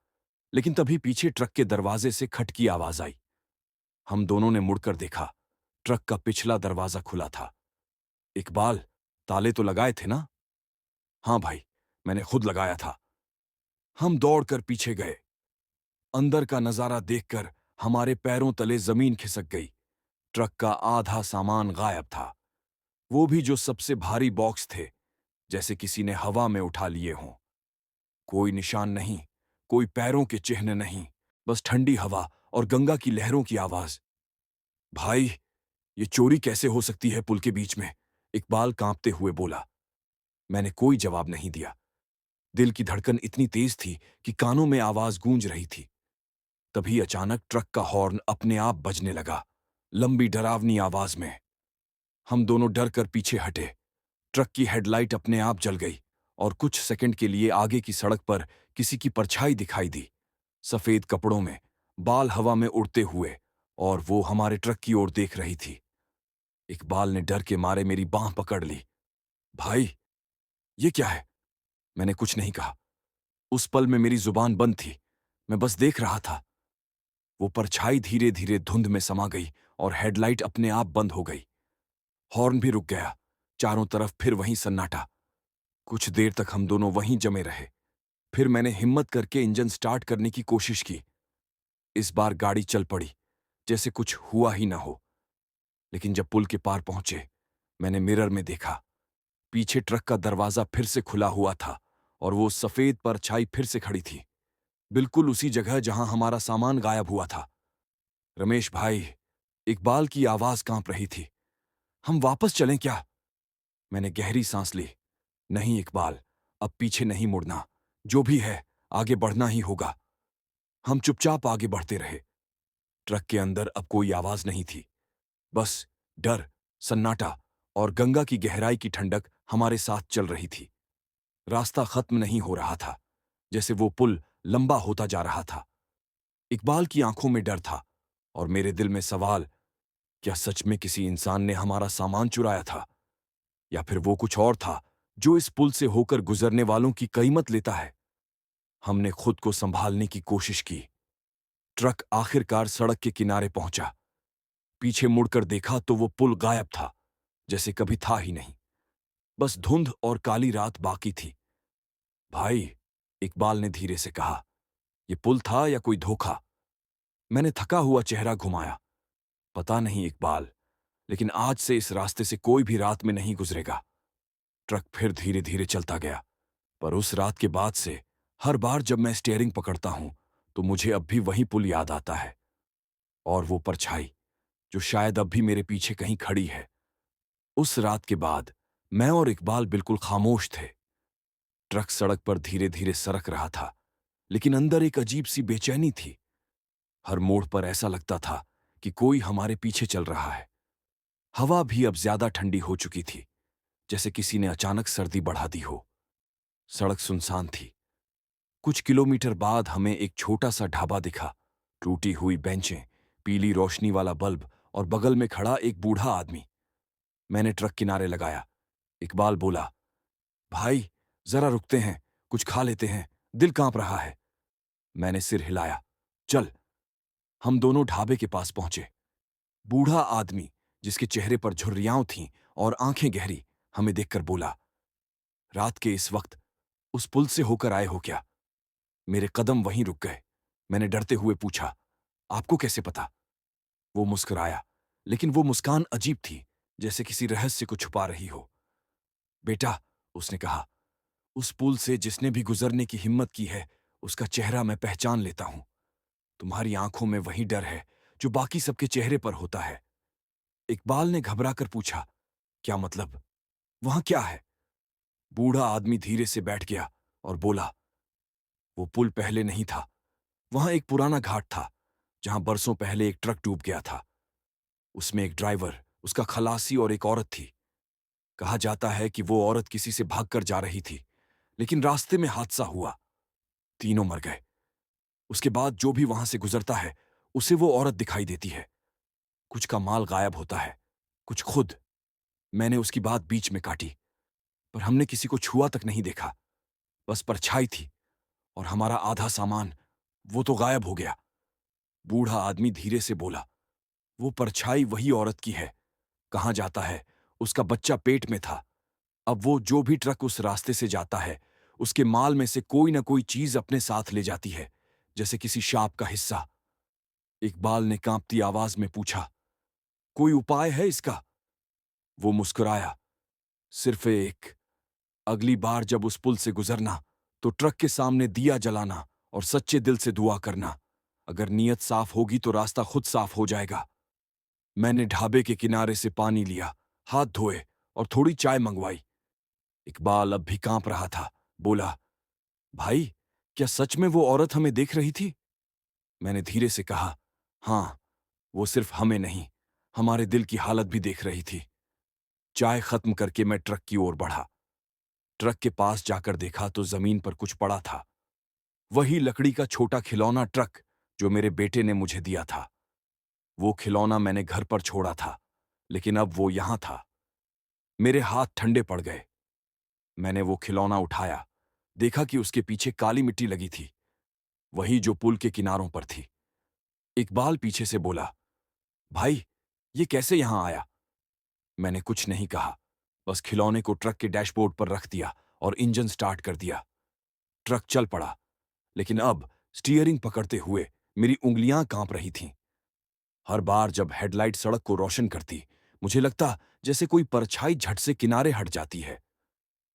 S1: लेकिन तभी पीछे ट्रक के दरवाजे से खट की आवाज आई। हम दोनों ने मुड़कर देखा। ट्रक का पिछला दरवाजा खुला था। इकबाल, ताले तो लगाए थे ना? हां भाई, मैंने खुद लगाया था। हम दौड़कर पीछे गए। अंदर का नजारा देखकर हमारे पैरों तले जमीन खिसक गई। ट्रक का आधा सामान गायब था, वो भी जो सबसे भारी बॉक्स थे, जैसे किसी ने हवा में उठा लिए हों। कोई निशान नहीं, कोई पैरों के चिन्ह नहीं, बस ठंडी हवा और गंगा की लहरों की आवाज। भाई, ये चोरी कैसे हो सकती है पुल के बीच में? इकबाल कांपते हुए बोला। मैंने कोई जवाब नहीं दिया। दिल की धड़कन इतनी तेज थी कि कानों में आवाज गूंज रही थी। तभी अचानक ट्रक का हॉर्न अपने आप बजने लगा, लंबी डरावनी आवाज में। हम दोनों डर कर पीछे हटे। ट्रक की हेडलाइट अपने आप जल गई और कुछ सेकंड के लिए आगे की सड़क पर किसी की परछाई दिखाई दी, सफेद कपड़ों में, बाल हवा में उड़ते हुए, और वो हमारे ट्रक की ओर देख रही थी। इकबाल ने डर के मारे मेरी बांह पकड़ ली। भाई, ये क्या है? मैंने कुछ नहीं कहा। उस पल में मेरी जुबान बंद थी। मैं बस देख रहा था। वो परछाई धीरे धीरे धुंध में समा गई और हेडलाइट अपने आप बंद हो गई। हॉर्न भी रुक गया। चारों तरफ फिर वहीं सन्नाटा। कुछ देर तक हम दोनों वहीं जमे रहे। फिर मैंने हिम्मत करके इंजन स्टार्ट करने की कोशिश की। इस बार गाड़ी चल पड़ी, जैसे कुछ हुआ ही ना हो। लेकिन जब पुल के पार पहुंचे, मैंने मिरर में देखा। पीछे ट्रक का दरवाजा फिर से खुला हुआ था और वो सफेद परछाई फिर से खड़ी थी, बिल्कुल उसी जगह जहां हमारा सामान गायब हुआ था। रमेश भाई, इकबाल की आवाज कांप रही थी। हम वापस चलें क्या? मैंने गहरी सांस ली। नहीं इकबाल, अब पीछे नहीं मुड़ना। जो भी है, आगे बढ़ना ही होगा। हम चुपचाप आगे बढ़ते रहे। ट्रक के अंदर अब कोई आवाज नहीं थी, बस डर, सन्नाटा और गंगा की गहराई की ठंडक हमारे साथ चल रही थी। रास्ता खत्म नहीं हो रहा था, जैसे वो पुल लंबा होता जा रहा था। इकबाल की आंखों में डर था और मेरे दिल में सवाल, क्या सच में किसी इंसान ने हमारा सामान चुराया था? या फिर वो कुछ और था जो इस पुल से होकर गुजरने वालों की कीमत लेता है? हमने खुद को संभालने की कोशिश की। ट्रक आखिरकार सड़क के किनारे पहुंचा। पीछे मुड़कर देखा तो वो पुल गायब था, जैसे कभी था ही नहीं। बस धुंध और काली रात बाकी थी। भाई, इकबाल ने धीरे से कहा, ये पुल था या कोई धोखा? मैंने थका हुआ चेहरा घुमाया। पता नहीं इकबाल, लेकिन आज से इस रास्ते से कोई भी रात में नहीं गुजरेगा। ट्रक फिर धीरे धीरे चलता गया, पर उस रात के बाद से हर बार जब मैं स्टीयरिंग पकड़ता हूं तो मुझे अब भी वही पुल याद आता है, और वो परछाई जो शायद अब भी मेरे पीछे कहीं खड़ी है। उस रात के बाद मैं और इकबाल बिल्कुल खामोश थे। ट्रक सड़क पर धीरे धीरे सरक रहा था, लेकिन अंदर एक अजीब सी बेचैनी थी। हर मोड़ पर ऐसा लगता था कि कोई हमारे पीछे चल रहा है। हवा भी अब ज्यादा ठंडी हो चुकी थी, जैसे किसी ने अचानक सर्दी बढ़ा दी हो। सड़क सुनसान थी। कुछ किलोमीटर बाद हमें एक छोटा सा ढाबा दिखा। टूटी हुई बेंचें, पीली रोशनी वाला बल्ब और बगल में खड़ा एक बूढ़ा आदमी। मैंने ट्रक किनारे लगाया। इकबाल बोला, भाई, जरा रुकते हैं, कुछ खा लेते हैं, दिल कांप रहा है। मैंने सिर हिलाया। चल। हम दोनों ढाबे के पास पहुंचे। बूढ़ा आदमी, जिसके चेहरे पर झुर्रियां थीं और आंखें गहरी, हमें देखकर बोला, रात के इस वक्त उस पुल से होकर आए हो क्या? मेरे कदम वहीं रुक गए। मैंने डरते हुए पूछा, आपको कैसे पता? वो मुस्कुराया, लेकिन वो मुस्कान अजीब थी, जैसे किसी रहस्य को छुपा रही हो। बेटा, उसने कहा, उस पुल से जिसने भी गुजरने की हिम्मत की है, उसका चेहरा मैं पहचान लेता हूं। तुम्हारी आंखों में वही डर है जो बाकी सबके चेहरे पर होता है। इकबाल ने घबराकर पूछा, क्या मतलब? वहां क्या है? बूढ़ा आदमी धीरे से बैठ गया और बोला, वो पुल पहले नहीं था। वहां एक पुराना घाट था, जहां बरसों पहले एक ट्रक डूब गया था। उसमें एक ड्राइवर, उसका खलासी और एक औरत थी। कहा जाता है कि वो औरत किसी से भागकर जा रही थी, लेकिन रास्ते में हादसा हुआ। तीनों मर गए। उसके बाद जो भी वहां से गुजरता है, उसे वो औरत दिखाई देती है। कुछ का माल गायब होता है, कुछ खुद। मैंने उसकी बात बीच में काटी, पर हमने किसी को छुआ तक नहीं देखा। बस परछाई थी, और हमारा आधा सामान, वो तो गायब हो गया। बूढ़ा आदमी धीरे से बोला, वो परछाई वही औरत की है। कहा जाता है उसका बच्चा पेट में था। अब वो जो भी ट्रक उस रास्ते से जाता है, उसके माल में से कोई ना कोई चीज अपने साथ ले जाती है, जैसे किसी शाप का हिस्सा। इकबाल ने कांपती आवाज में पूछा, कोई उपाय है इसका? वो मुस्कुराया, सिर्फ एक, अगली बार जब उस पुल से गुजरना, तो ट्रक के सामने दिया जलाना और सच्चे दिल से दुआ करना। अगर नीयत साफ होगी तो रास्ता खुद साफ हो जाएगा। मैंने ढाबे के किनारे से पानी लिया, हाथ धोए और थोड़ी चाय मंगवाई। इकबाल अब भी कांप रहा था। बोला, भाई, क्या सच में वो औरत हमें देख रही थी? मैंने धीरे से कहा, हाँ, वो सिर्फ हमें नहीं, हमारे दिल की हालत भी देख रही थी। चाय खत्म करके मैं ट्रक की ओर बढ़ा। ट्रक के पास जाकर देखा तो जमीन पर कुछ पड़ा था। वही लकड़ी का छोटा खिलौना ट्रक जो मेरे बेटे ने मुझे दिया था। वो खिलौना मैंने घर पर छोड़ा था, लेकिन अब वो यहां था। मेरे हाथ ठंडे पड़ गए। मैंने वो खिलौना उठाया, देखा कि उसके पीछे काली मिट्टी लगी थी, वही जो पुल के किनारों पर थी। इकबाल पीछे से बोला, भाई, ये कैसे यहां आया? मैंने कुछ नहीं कहा, बस खिलौने को ट्रक के डैशबोर्ड पर रख दिया और इंजन स्टार्ट कर दिया। ट्रक चल पड़ा, लेकिन अब स्टीयरिंग पकड़ते हुए मेरी उंगलियां कांप रही थीं। हर बार जब हेडलाइट सड़क को रोशन करती, मुझे लगता जैसे कोई परछाई झट से किनारे हट जाती है।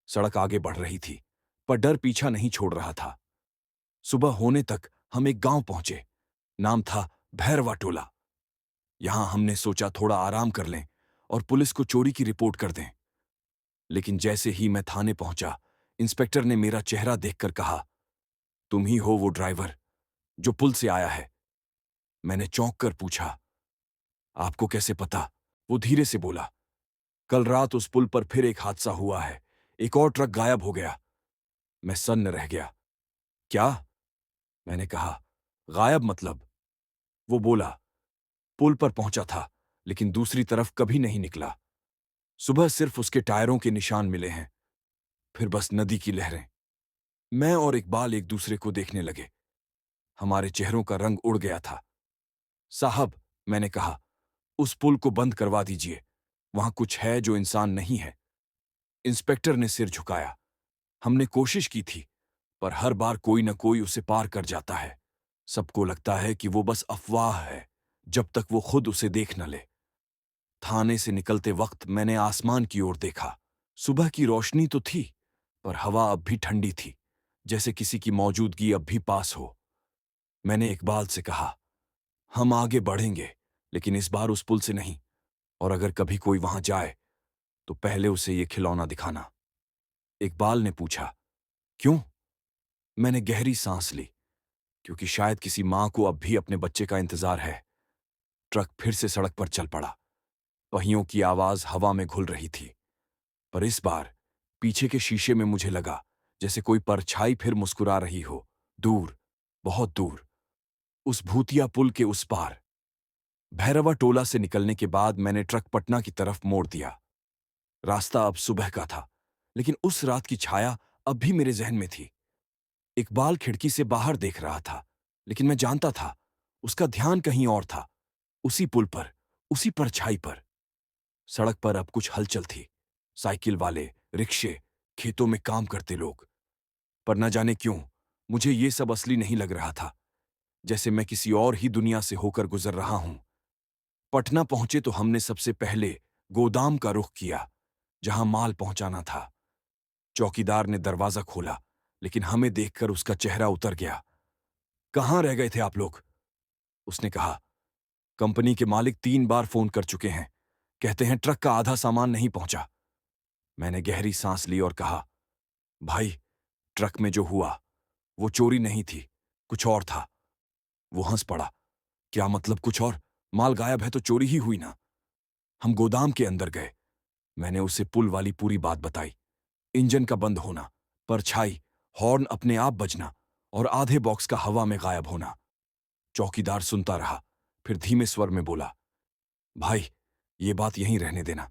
S1: सड़क आगे बढ़ रही थी, पर डर पीछा नहीं छोड़ रहा था। सुबह होने तक हम एक गांव पहुंचे। नाम था भैरवा टोला। यहां हमने सोचा थोड़ा आराम कर लें और पुलिस को चोरी की रिपोर्ट कर दें। लेकिन जैसे ही मैं थाने पहुंचा, इंस्पेक्टर ने मेरा चेहरा देखकर कहा, तुम ही हो वो ड्राइवर जो पुल से आया है? मैंने चौंक कर पूछा, आपको कैसे पता? वो धीरे से बोला, कल रात उस पुल पर फिर एक हादसा हुआ है। एक और ट्रक गायब हो गया। मैं सन्न रह गया। क्या? मैंने कहा, गायब मतलब? वो बोला, पुल पर पहुंचा था, लेकिन दूसरी तरफ कभी नहीं निकला। सुबह सिर्फ उसके टायरों के निशान मिले हैं, फिर बस नदी की लहरें। मैं और इकबाल एक दूसरे को देखने लगे। हमारे चेहरों का रंग उड़ गया था। साहब, मैंने कहा, उस पुल को बंद करवा दीजिए। वहां कुछ है जो इंसान नहीं है। इंस्पेक्टर ने सिर झुकाया। हमने कोशिश की थी, पर हर बार कोई न कोई उसे पार कर जाता है। सबको लगता है कि वो बस अफवाह है, जब तक वो खुद उसे देख न ले। थाने से निकलते वक्त मैंने आसमान की ओर देखा। सुबह की रोशनी तो थी, पर हवा अब भी ठंडी थी, जैसे किसी की मौजूदगी अब भी पास हो। मैंने इकबाल से कहा, हम आगे बढ़ेंगे, लेकिन इस बार उस पुल से नहीं। और अगर कभी कोई वहां जाए, तो पहले उसे ये खिलौना दिखाना। इकबाल ने पूछा, क्यों? मैंने गहरी सांस ली, क्योंकि शायद किसी मां को अब भी अपने बच्चे का इंतजार है। ट्रक फिर से सड़क पर चल पड़ा। पहियों की आवाज हवा में घुल रही थी, पर इस बार पीछे के शीशे में मुझे लगा जैसे कोई परछाई फिर मुस्कुरा रही हो, दूर, बहुत दूर, उस भूतिया पुल के उस पार। भैरवा टोला से निकलने के बाद मैंने ट्रक पटना की तरफ मोड़ दिया। रास्ता अब सुबह का था, लेकिन उस रात की छाया अब भी मेरे जहन में थी। इकबाल खिड़की से बाहर देख रहा था, लेकिन मैं जानता था उसका ध्यान कहीं और था, उसी पुल पर, उसी परछाई पर। सड़क पर अब कुछ हलचल थी। साइकिल वाले, रिक्शे, खेतों में काम करते लोग। पर न जाने क्यों मुझे ये सब असली नहीं लग रहा था, जैसे मैं किसी और ही दुनिया से होकर गुजर रहा हूं। पटना पहुंचे तो हमने सबसे पहले गोदाम का रुख किया, जहां माल पहुंचाना था। चौकीदार ने दरवाजा खोला, लेकिन हमें देखकर उसका चेहरा उतर गया। कहां रह गए थे आप लोग? उसने कहा, कंपनी के मालिक 3 बार फोन कर चुके हैं, कहते हैं ट्रक का आधा सामान नहीं पहुंचा। मैंने गहरी सांस ली और कहा, भाई, ट्रक में जो हुआ वो चोरी नहीं थी, कुछ और था। वो हंस पड़ा। क्या मतलब कुछ और? माल गायब है तो चोरी ही हुई ना। हम गोदाम के अंदर गए। मैंने उसे पुल वाली पूरी बात बताई। इंजन का बंद होना, परछाई, हॉर्न अपने आप बजना और आधे बॉक्स का हवा में गायब होना। चौकीदार सुनता रहा, फिर धीमे स्वर में बोला, भाई, ये बात यहीं रहने देना।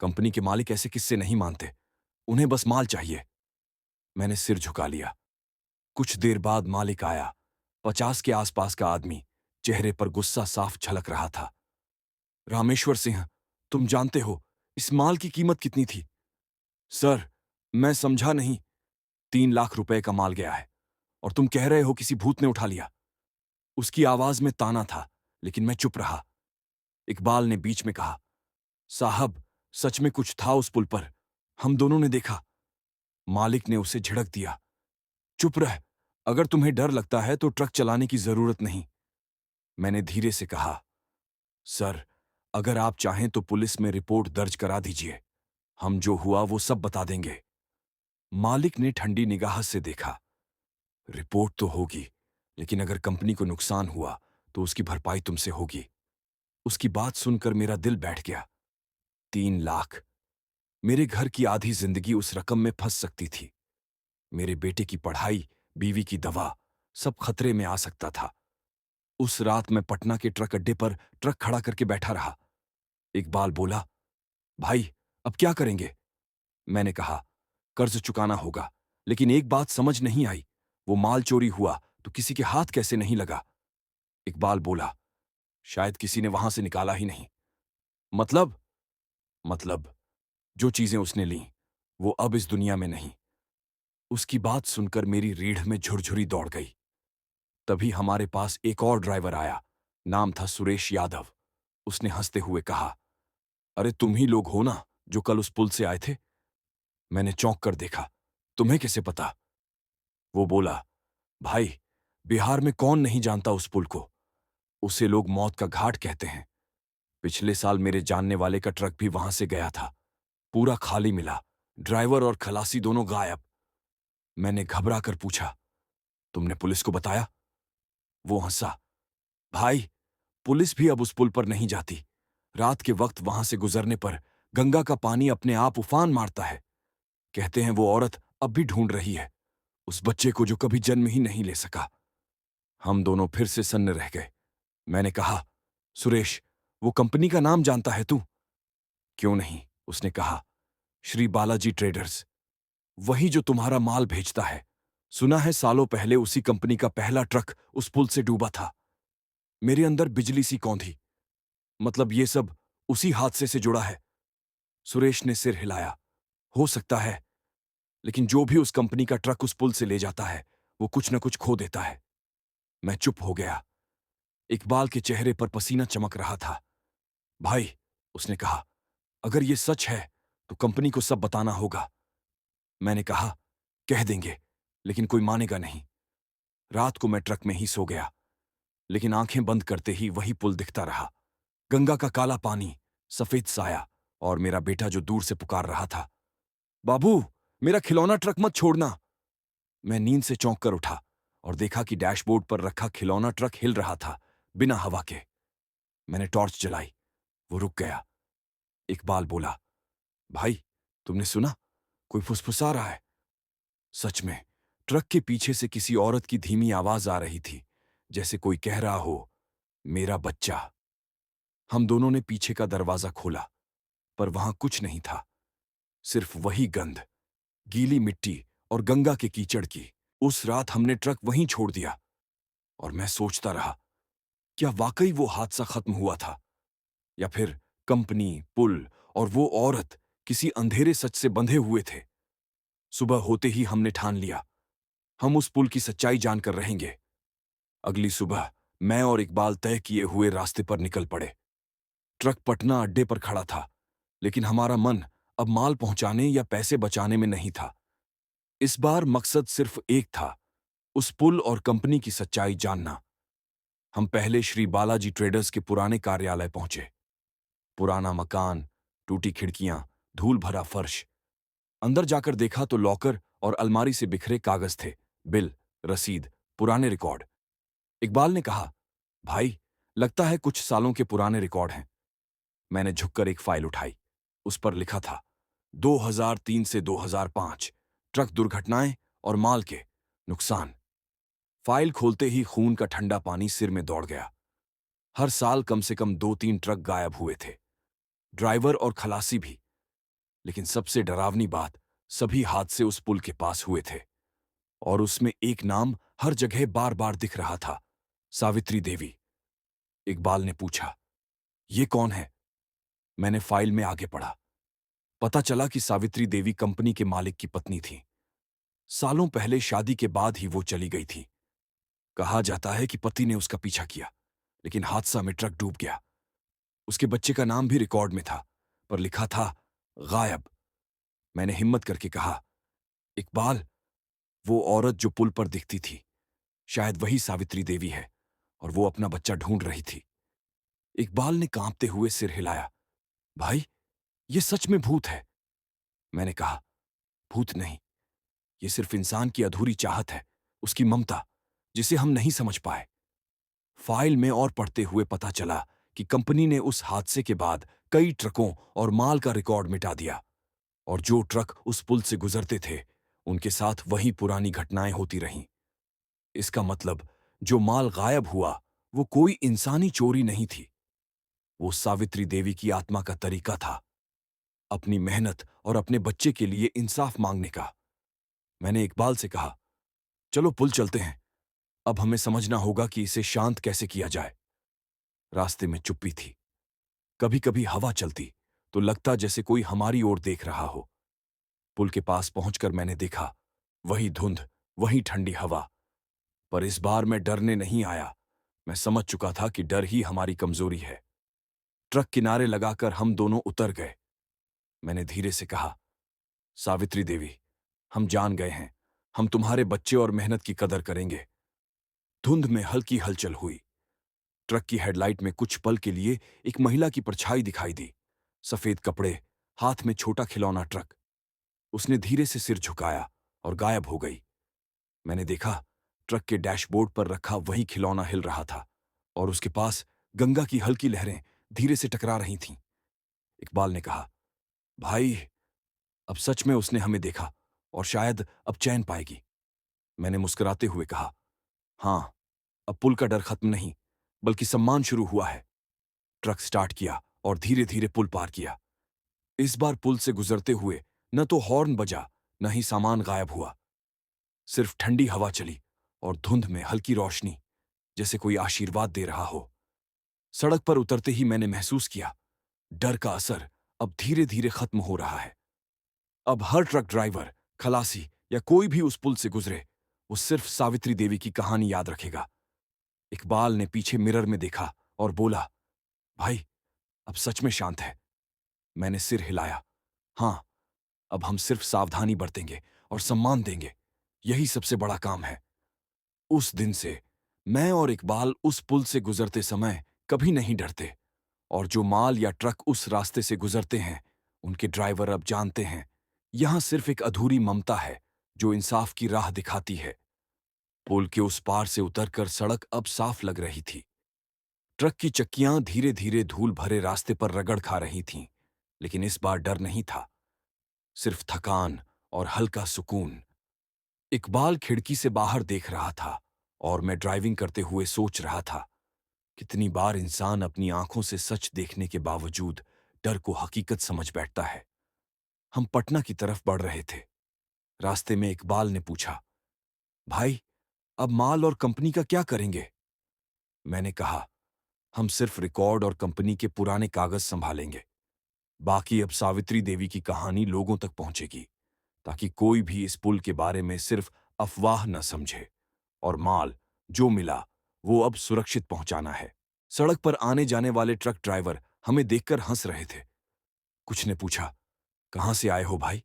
S1: कंपनी के मालिक ऐसे किस्से नहीं मानते, उन्हें बस माल चाहिए। मैंने सिर झुका लिया। कुछ देर बाद मालिक आया, 50 के आसपास का आदमी, चेहरे पर गुस्सा साफ झलक रहा था। रामेश्वर सिंह, तुम जानते हो इस माल की कीमत कितनी थी? सर, मैं समझा नहीं। 3 लाख रुपए का माल गया है, और तुम कह रहे हो किसी भूत ने उठा लिया। उसकी आवाज में ताना था, लेकिन मैं चुप रहा। इकबाल ने बीच में कहा, साहब, सच में कुछ था उस पुल पर, हम दोनों ने देखा। मालिक ने उसे झिड़क दिया, चुप रह, अगर तुम्हें डर लगता है तो ट्रक चलाने की जरूरत नहीं। मैंने धीरे से कहा, सर, अगर आप चाहें तो पुलिस में रिपोर्ट दर्ज करा दीजिए, हम जो हुआ वो सब बता देंगे। मालिक ने ठंडी निगाह से देखा। रिपोर्ट तो होगी, लेकिन अगर कंपनी को नुकसान हुआ तो उसकी भरपाई तुमसे होगी। उसकी बात सुनकर मेरा दिल बैठ गया। 3 लाख! मेरे घर की आधी जिंदगी उस रकम में फंस सकती थी। मेरे बेटे की पढ़ाई, बीवी की दवा, सब खतरे में आ सकता था। उस रात मैं पटना के ट्रक अड्डे पर ट्रक खड़ा करके बैठा रहा। इकबाल बोला, भाई अब क्या करेंगे? मैंने कहा, कर्ज चुकाना होगा, लेकिन एक बात समझ नहीं आई, वो माल चोरी हुआ तो किसी के हाथ कैसे नहीं लगा? इकबाल बोला, शायद किसी ने वहां से निकाला ही नहीं। मतलब? मतलब जो चीजें उसने लीं वो अब इस दुनिया में नहीं। उसकी बात सुनकर मेरी रीढ़ में झुरझुरी दौड़ गई। तभी हमारे पास एक और ड्राइवर आया। नाम था सुरेश यादव। उसने हंसते हुए कहा, अरे तुम ही लोग हो ना जो कल उस पुल से आए थे? मैंने चौंक कर देखा, तुम्हें कैसे पता? वो बोला, भाई बिहार में कौन नहीं जानता उस पुल को? उसे लोग मौत का घाट कहते हैं। पिछले साल मेरे जानने वाले का ट्रक भी वहां से गया था, पूरा खाली मिला, ड्राइवर और खलासी दोनों गायब। मैंने घबरा कर पूछा, तुमने पुलिस को बताया? वो हंसा, भाई पुलिस भी अब उस पुल पर नहीं जाती। रात के वक्त वहां से गुजरने पर गंगा का पानी अपने आप उफान मारता है। कहते हैं वो औरत अब भी ढूंढ रही है उस बच्चे को जो कभी जन्म ही नहीं ले सका। हम दोनों फिर से सन्न रह गए। मैंने कहा, सुरेश, वो कंपनी का नाम जानता है तू? क्यों नहीं, उसने कहा, श्री बालाजी ट्रेडर्स। वही जो तुम्हारा माल भेजता है। सुना है सालों पहले उसी कंपनी का पहला ट्रक उस पुल से डूबा था। मेरे अंदर बिजली सी कौंधी। मतलब ये सब उसी हादसे से जुड़ा है? सुरेश ने सिर हिलाया। हो सकता है, लेकिन जो भी उस कंपनी का ट्रक उस पुल से ले जाता है वो कुछ न कुछ खो देता है। मैं चुप हो गया। इकबाल के चेहरे पर पसीना चमक रहा था। भाई, उसने कहा, अगर ये सच है तो कंपनी को सब बताना होगा। मैंने कहा, कह देंगे, लेकिन कोई मानेगा नहीं। रात को मैं ट्रक में ही सो गया, लेकिन आंखें बंद करते ही वही पुल दिखता रहा। गंगा का काला पानी, सफेद साया, और मेरा बेटा जो दूर से पुकार रहा था, बाबू, मेरा खिलौना ट्रक मत छोड़ना। मैं नींद से चौंक कर उठा और देखा कि डैशबोर्ड पर रखा खिलौना ट्रक हिल रहा था, बिना हवा के। मैंने टॉर्च जलाई। वो रुक गया। इकबाल बोला, भाई, तुमने सुना? कोई फुसफुसा रहा है। सच में ट्रक के पीछे से किसी औरत की धीमी आवाज आ रही थी, जैसे कोई कह रहा हो, मेरा बच्चा। हम दोनों ने पीछे का दरवाजा खोला, पर वहां कुछ नहीं था, सिर्फ वही गंध, गीली मिट्टी और गंगा के कीचड़ की। उस रात हमने ट्रक वहीं छोड़ दिया और मैं सोचता रहा, क्या वाकई वो हादसा खत्म हुआ था, या फिर कंपनी, पुल और वो औरत किसी अंधेरे सच से बंधे हुए थे। सुबह होते ही हमने ठान लिया, हम उस पुल की सच्चाई जानकर रहेंगे। अगली सुबह मैं और इकबाल तय किए हुए रास्ते पर निकल पड़े। ट्रक पटना अड्डे पर खड़ा था, लेकिन हमारा मन अब माल पहुंचाने या पैसे बचाने में नहीं था। इस बार मकसद सिर्फ एक था, उस पुल और कंपनी की सच्चाई जानना। हम पहले श्री बालाजी ट्रेडर्स के पुराने कार्यालय पहुंचे। पुराना मकान, टूटी खिड़कियां, धूल भरा फर्श। अंदर जाकर देखा तो लॉकर और अलमारी से बिखरे कागज थे, बिल, रसीद, पुराने रिकॉर्ड। इकबाल ने कहा, भाई, लगता है कुछ सालों के पुराने रिकॉर्ड हैं। मैंने झुककर एक फाइल उठाई। उस पर लिखा था, 2003 से 2005 ट्रक दुर्घटनाएं और माल के नुकसान। फाइल खोलते ही खून का ठंडा पानी सिर में दौड़ गया। हर साल कम से कम 2-3 ट्रक गायब हुए थे, ड्राइवर और खलासी भी। लेकिन सबसे डरावनी बात, सभी हादसे उस पुल के पास हुए थे, और उसमें एक नाम हर जगह बार बार दिख रहा था, सावित्री देवी। इकबाल ने पूछा, ये कौन है? मैंने फाइल में आगे पढ़ा। पता चला कि सावित्री देवी कंपनी के मालिक की पत्नी थी। सालों पहले शादी के बाद ही वो चली गई थी। कहा जाता है कि पति ने उसका पीछा किया, लेकिन हादसा में ट्रक डूब गया। उसके बच्चे का नाम भी रिकॉर्ड में था, पर लिखा था गायब। मैंने हिम्मत करके कहा, इकबाल, वो औरत जो पुल पर दिखती थी, शायद वही सावित्री देवी है, और वो अपना बच्चा ढूंढ रही थी। इकबाल ने कांपते हुए सिर हिलाया। भाई, ये सच में भूत है। मैंने कहा, भूत नहीं, ये सिर्फ इंसान की अधूरी चाहत है, उसकी ममता, जिसे हम नहीं समझ पाए। फाइल में और पढ़ते हुए पता चला कि कंपनी ने उस हादसे के बाद कई ट्रकों और माल का रिकॉर्ड मिटा दिया, और जो ट्रक उस पुल से गुजरते थे उनके साथ वही पुरानी घटनाएं होती रहीं। इसका मतलब जो माल गायब हुआ वो कोई इंसानी चोरी नहीं थी। वो सावित्री देवी की आत्मा का तरीका था, अपनी मेहनत और अपने बच्चे के लिए इंसाफ मांगने का। मैंने इकबाल से कहा, चलो पुल चलते हैं। अब हमें समझना होगा कि इसे शांत कैसे किया जाए। रास्ते में चुप्पी थी। कभी कभी हवा चलती तो लगता जैसे कोई हमारी ओर देख रहा हो। पुल के पास पहुंचकर मैंने देखा, वही धुंध, वही ठंडी हवा। पर इस बार मैं डरने नहीं आया। मैं समझ चुका था कि डर ही हमारी कमजोरी है। ट्रक किनारे लगाकर हम दोनों उतर गए। मैंने धीरे से कहा, सावित्री देवी, हम जान गए हैं। हम तुम्हारे बच्चे और मेहनत की कदर करेंगे। धुंध में हल्की हलचल हुई। ट्रक की हेडलाइट में कुछ पल के लिए एक महिला की परछाई दिखाई दी। सफेद कपड़े, हाथ में छोटा खिलौना ट्रक। उसने धीरे से सिर झुकाया और गायब हो गई। मैंने देखा, ट्रक के डैशबोर्ड पर रखा वही खिलौना हिल रहा था और उसके पास गंगा की हल्की लहरें धीरे से टकरा रही थीं। इकबाल ने कहा, भाई, अब सच में उसने हमें देखा और शायद अब चैन पाएगी। मैंने मुस्कुराते हुए कहा, हां, अब पुल का डर खत्म नहीं, बल्कि सम्मान शुरू हुआ है। ट्रक स्टार्ट किया और धीरे धीरे पुल पार किया। इस बार पुल से गुजरते हुए न तो हॉर्न बजा, न ही सामान गायब हुआ। सिर्फ ठंडी हवा चली और धुंध में हल्की रोशनी, जैसे कोई आशीर्वाद दे रहा हो। सड़क पर उतरते ही मैंने महसूस किया, डर का असर अब धीरे धीरे खत्म हो रहा है। अब हर ट्रक ड्राइवर, खलासी या कोई भी उस पुल से गुजरे, वो सिर्फ सावित्री देवी की कहानी याद रखेगा। इकबाल ने पीछे मिरर में देखा और बोला, भाई, अब सच में शांत है। मैंने सिर हिलाया। हां, अब हम सिर्फ सावधानी बरतेंगे और सम्मान देंगे। यही सबसे बड़ा काम है। उस दिन से मैं और इकबाल उस पुल से गुजरते समय कभी नहीं डरते। और जो माल या ट्रक उस रास्ते से गुजरते हैं, उनके ड्राइवर अब जानते हैं, यहां सिर्फ एक अधूरी ममता है जो इंसाफ की राह दिखाती है। पुल के उस पार से उतरकर सड़क अब साफ लग रही थी। ट्रक की चक्कियां धीरे धीरे धूल भरे रास्ते पर रगड़ खा रही थीं, लेकिन इस बार डर नहीं था, सिर्फ थकान और हल्का सुकून। इकबाल खिड़की से बाहर देख रहा था और मैं ड्राइविंग करते हुए सोच रहा था, कितनी बार इंसान अपनी आंखों से सच देखने के बावजूद डर को हकीकत समझ बैठता है। हम पटना की तरफ बढ़ रहे थे। रास्ते में इकबाल ने पूछा, भाई, अब माल और कंपनी का क्या करेंगे? मैंने कहा, हम सिर्फ रिकॉर्ड और कंपनी के पुराने कागज संभालेंगे। बाकी अब सावित्री देवी की कहानी लोगों तक पहुंचेगी, ताकि कोई भी इस पुल के बारे में सिर्फ अफवाह न समझे। और माल जो मिला, वो अब सुरक्षित पहुंचाना है। सड़क पर आने जाने वाले ट्रक ड्राइवर हमें देखकर हंस रहे थे। कुछ ने पूछा, कहां से आए हो भाई?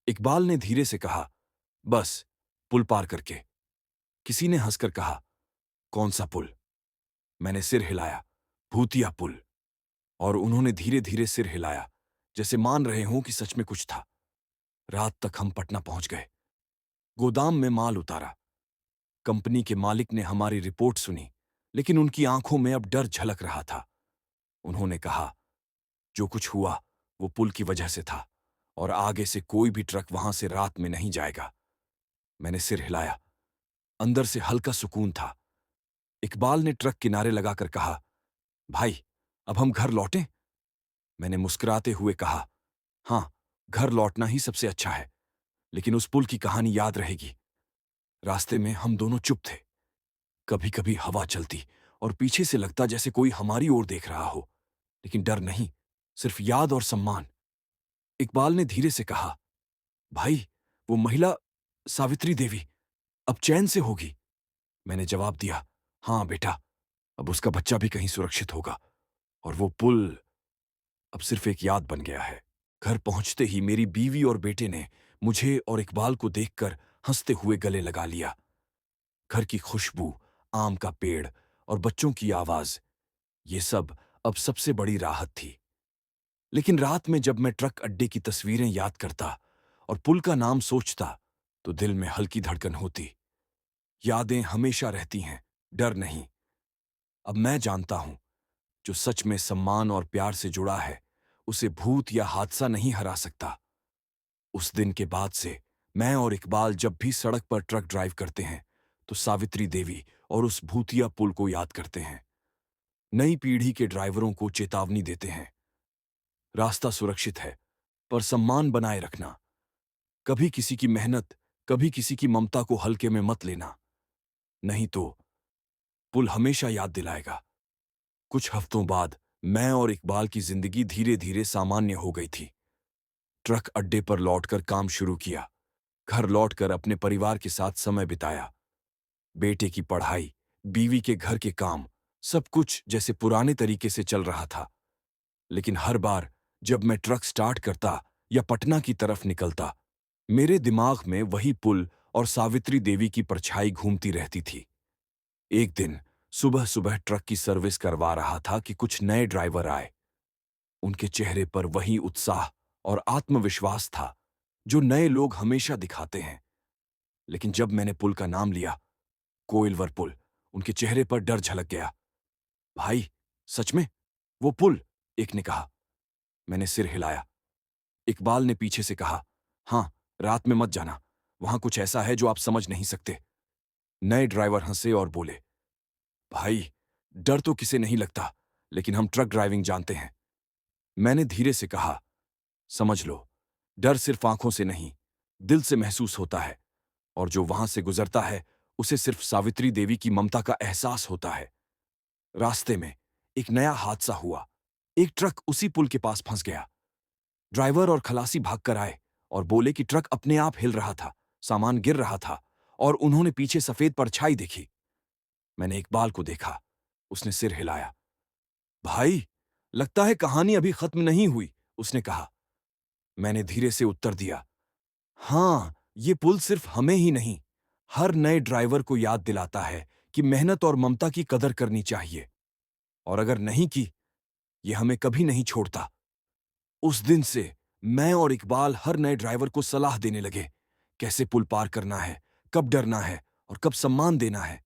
S1: इकबाल ने धीरे से कहा, बस पुल पार करके। किसी ने हंसकर कहा, कौन सा पुल? मैंने सिर हिलाया, भूतिया पुल। और उन्होंने धीरे धीरे सिर हिलाया, जैसे मान रहे हों कि सच में कुछ था। रात तक हम पटना पहुंच गए। गोदाम में माल उतारा। कंपनी के मालिक ने हमारी रिपोर्ट सुनी, लेकिन उनकी आंखों में अब डर झलक रहा था। उन्होंने कहा, जो कुछ हुआ वो पुल की वजह से था और आगे से कोई भी ट्रक वहां से रात में नहीं जाएगा। मैंने सिर हिलाया। अंदर से हल्का सुकून था। इकबाल ने ट्रक किनारे लगाकर कहा, भाई, अब हम घर लौटें? मैंने मुस्कुराते हुए कहा, हां, घर लौटना ही सबसे अच्छा है, लेकिन उस पुल की कहानी याद रहेगी। रास्ते में हम दोनों चुप थे। कभी कभी हवा चलती और पीछे से लगता जैसे कोई हमारी ओर देख रहा हो, लेकिन डर नहीं, सिर्फ याद और सम्मान। इकबाल ने धीरे से कहा, भाई, वो महिला सावित्री देवी अब चैन से होगी। मैंने जवाब दिया, हां बेटा, अब उसका बच्चा भी कहीं सुरक्षित होगा और वो पुल अब सिर्फ एक याद बन गया है। घर पहुंचते ही मेरी बीवी और बेटे ने मुझे और इकबाल को देखकर हंसते हुए गले लगा लिया। घर की खुशबू, आम का पेड़ और बच्चों की आवाज, ये सब अब सबसे बड़ी राहत थी। लेकिन रात में जब मैं ट्रक अड्डे की तस्वीरें याद करता और पुल का नाम सोचता, तो दिल में हल्की धड़कन होती। यादें हमेशा रहती हैं, डर नहीं। अब मैं जानता हूं, जो सच में सम्मान और प्यार से जुड़ा है, उसे भूत या हादसा नहीं हरा सकता। उस दिन के बाद से मैं और इकबाल जब भी सड़क पर ट्रक ड्राइव करते हैं, तो सावित्री देवी और उस भूतिया पुल को याद करते हैं। नई पीढ़ी के ड्राइवरों को चेतावनी देते हैं, रास्ता सुरक्षित है, पर सम्मान बनाए रखना। कभी किसी की मेहनत, कभी किसी की ममता को हल्के में मत लेना, नहीं तो पुल हमेशा याद दिलाएगा। कुछ हफ्तों बाद मैं और इकबाल की जिंदगी धीरे धीरे सामान्य हो गई थी। ट्रक अड्डे पर लौटकर काम शुरू किया, घर लौटकर अपने परिवार के साथ समय बिताया। बेटे की पढ़ाई, बीवी के घर के काम, सब कुछ जैसे पुराने तरीके से चल रहा था। लेकिन हर बार जब मैं ट्रक स्टार्ट करता या पटना की तरफ निकलता, मेरे दिमाग में वही पुल और सावित्री देवी की परछाई घूमती रहती थी। एक दिन सुबह सुबह ट्रक की सर्विस करवा रहा था कि कुछ नए ड्राइवर आए। उनके चेहरे पर वही उत्साह और आत्मविश्वास था जो नए लोग हमेशा दिखाते हैं। लेकिन जब मैंने पुल का नाम लिया, कोइलवर पुल, उनके चेहरे पर डर झलक गया। भाई, सच में वो पुल? एक ने कहा। मैंने सिर हिलाया। इकबाल ने पीछे से कहा, हाँ, रात में मत जाना, वहां कुछ ऐसा है जो आप समझ नहीं सकते। नए ड्राइवर हंसे और बोले, भाई, डर तो किसे नहीं लगता, लेकिन हम ट्रक ड्राइविंग जानते हैं। मैंने धीरे से कहा, समझ लो, डर सिर्फ आंखों से नहीं, दिल से महसूस होता है, और जो वहां से गुजरता है उसे सिर्फ सावित्री देवी की ममता का एहसास होता है। रास्ते में एक नया हादसा हुआ। एक ट्रक उसी पुल के पास फंस गया। ड्राइवर और खलासी भागकर आए और बोले कि ट्रक अपने आप हिल रहा था, सामान गिर रहा था, और उन्होंने पीछे सफेद परछाई देखी। मैंने इकबाल को देखा। उसने सिर हिलाया। भाई, लगता है कहानी अभी खत्म नहीं हुई, उसने कहा। मैंने धीरे से उत्तर दिया, हाँ, ये पुल सिर्फ हमें ही नहीं, हर नए ड्राइवर को याद दिलाता है कि मेहनत और ममता की कदर करनी चाहिए, और अगर नहीं की, ये हमें कभी नहीं छोड़ता। उस दिन से मैं और इकबाल हर नए ड्राइवर को सलाह देने लगे, कैसे पुल पार करना है, कब डरना है और कब सम्मान देना है।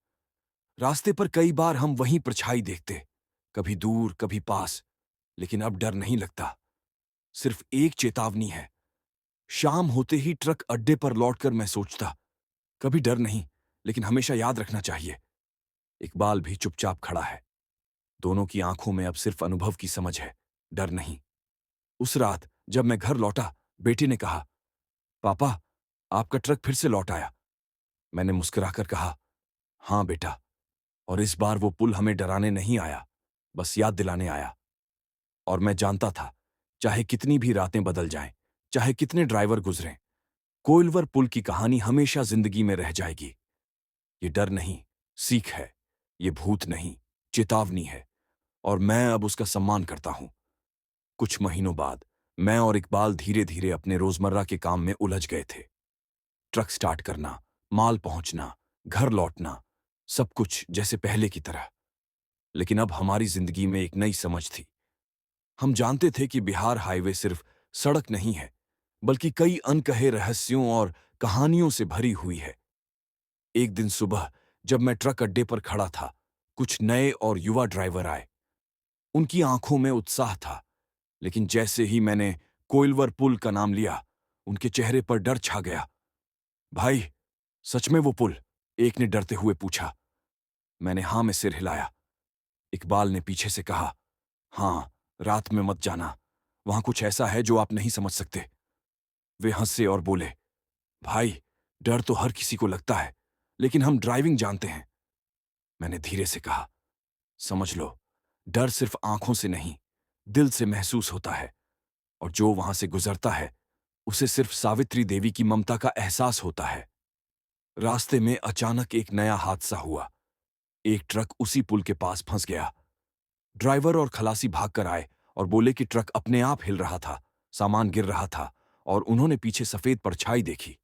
S1: रास्ते पर कई बार हम वहीं परछाई देखते, कभी दूर कभी पास, लेकिन अब डर नहीं लगता। सिर्फ एक चेतावनी है। शाम होते ही ट्रक अड्डे पर लौटकर मैं सोचता, कभी डर नहीं, लेकिन हमेशा याद रखना चाहिए। इकबाल भी चुपचाप खड़ा है। दोनों की आंखों में अब सिर्फ अनुभव की समझ है, डर नहीं। उस रात जब मैं घर लौटा, बेटे ने कहा, पापा, आपका ट्रक फिर से लौट आया। मैंने मुस्कुराकर कहा, हाँ बेटा, और इस बार वो पुल हमें डराने नहीं आया, बस याद दिलाने आया। और मैं जानता था, चाहे कितनी भी रातें बदल जाएं, चाहे कितने ड्राइवर गुजरें, कोइलवर पुल की कहानी हमेशा जिंदगी में रह जाएगी। ये डर नहीं, सीख है। ये भूत नहीं, चेतावनी है, और मैं अब उसका सम्मान करता हूं। कुछ महीनों बाद मैं और इकबाल धीरे धीरे अपने रोजमर्रा के काम में उलझ गए थे। ट्रक स्टार्ट करना, माल पहुंचना, घर लौटना, सब कुछ जैसे पहले की तरह। लेकिन अब हमारी जिंदगी में एक नई समझ थी। हम जानते थे कि बिहार हाईवे सिर्फ सड़क नहीं है, बल्कि कई अनकहे रहस्यों और कहानियों से भरी हुई है। एक दिन सुबह जब मैं ट्रक अड्डे पर खड़ा था, कुछ नए और युवा ड्राइवर आए। उनकी आंखों में उत्साह था, लेकिन जैसे ही मैंने कोइलवर पुल का नाम लिया, उनके चेहरे पर डर छा गया। भाई, सच में वो पुल? एक ने डरते हुए पूछा। मैंने हाँ में सिर हिलाया। इकबाल ने पीछे से कहा, हाँ, रात में मत जाना, वहां कुछ ऐसा है जो आप नहीं समझ सकते। वे हंसे और बोले, भाई, डर तो हर किसी को लगता है, लेकिन हम ड्राइविंग जानते हैं। मैंने धीरे से कहा, समझ लो, डर सिर्फ आंखों से नहीं, दिल से महसूस होता है, और जो वहां से गुजरता है उसे सिर्फ सावित्री देवी की ममता का एहसास होता है। रास्ते में अचानक एक नया हादसा हुआ। एक ट्रक उसी पुल के पास फंस गया। ड्राइवर और खलासी भागकर आए और बोले कि ट्रक अपने आप हिल रहा था, सामान गिर रहा था, और उन्होंने पीछे सफेद परछाई देखी।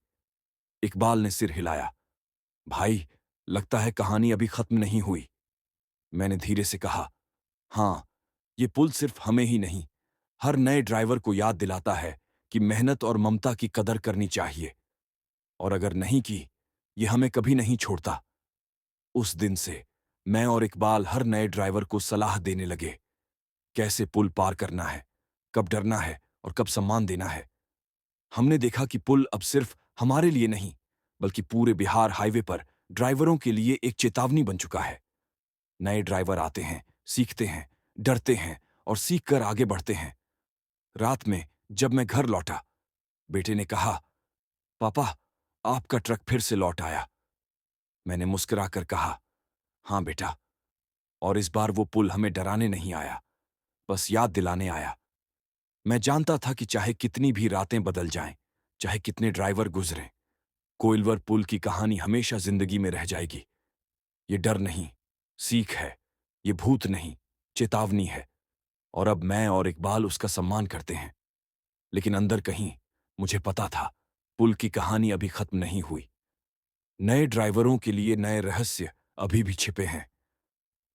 S1: इकबाल ने सिर हिलाया। भाई, लगता है कहानी अभी खत्म नहीं हुई। मैंने धीरे से कहा, हाँ, ये पुल सिर्फ हमें ही नहीं, हर नए ड्राइवर को याद दिलाता है कि मेहनत और ममता की कदर करनी चाहिए, और अगर नहीं की, ये हमें कभी नहीं छोड़ता। उस दिन से मैं और इकबाल हर नए ड्राइवर को सलाह देने लगे, कैसे पुल पार करना है, कब डरना है और कब सम्मान देना है। हमने देखा कि पुल अब सिर्फ हमारे लिए नहीं, बल्कि पूरे बिहार हाईवे पर ड्राइवरों के लिए एक चेतावनी बन चुका है। नए ड्राइवर आते हैं, सीखते हैं, डरते हैं और सीखकर आगे बढ़ते हैं। रात में जब मैं घर लौटा, बेटे ने कहा, पापा, आपका ट्रक फिर से लौट आया। मैंने मुस्कुराकर कहा, हाँ बेटा, और इस बार वो पुल हमें डराने नहीं आया, बस याद दिलाने आया। मैं जानता था कि चाहे कितनी भी रातें बदल जाएं, चाहे कितने ड्राइवर गुजरें, कोइलवर पुल की कहानी हमेशा जिंदगी में रह जाएगी। ये डर नहीं, सीख है। ये भूत नहीं, चेतावनी है। और अब मैं और इकबाल उसका सम्मान करते हैं। लेकिन अंदर कहीं मुझे पता था, पुल की कहानी अभी खत्म नहीं हुई। नए ड्राइवरों के लिए नए रहस्य अभी भी छिपे हैं।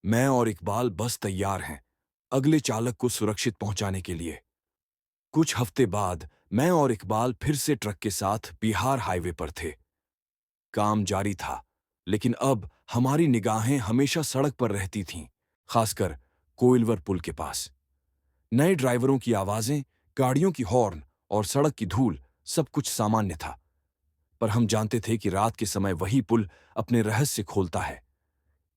S1: मैं और इकबाल बस तैयार हैं अगले चालक को सुरक्षित पहुंचाने के लिए। कुछ हफ्ते बाद मैं और इकबाल फिर से ट्रक के साथ बिहार हाईवे पर थे। काम जारी था, लेकिन अब हमारी निगाहें हमेशा सड़क पर रहती थीं, खासकर कोइलवर पुल के पास। नए ड्राइवरों की आवाजें, गाड़ियों की हॉर्न और सड़क की धूल, सब कुछ सामान्य था। पर हम जानते थे कि रात के समय वही पुल अपने रहस्य खोलता है।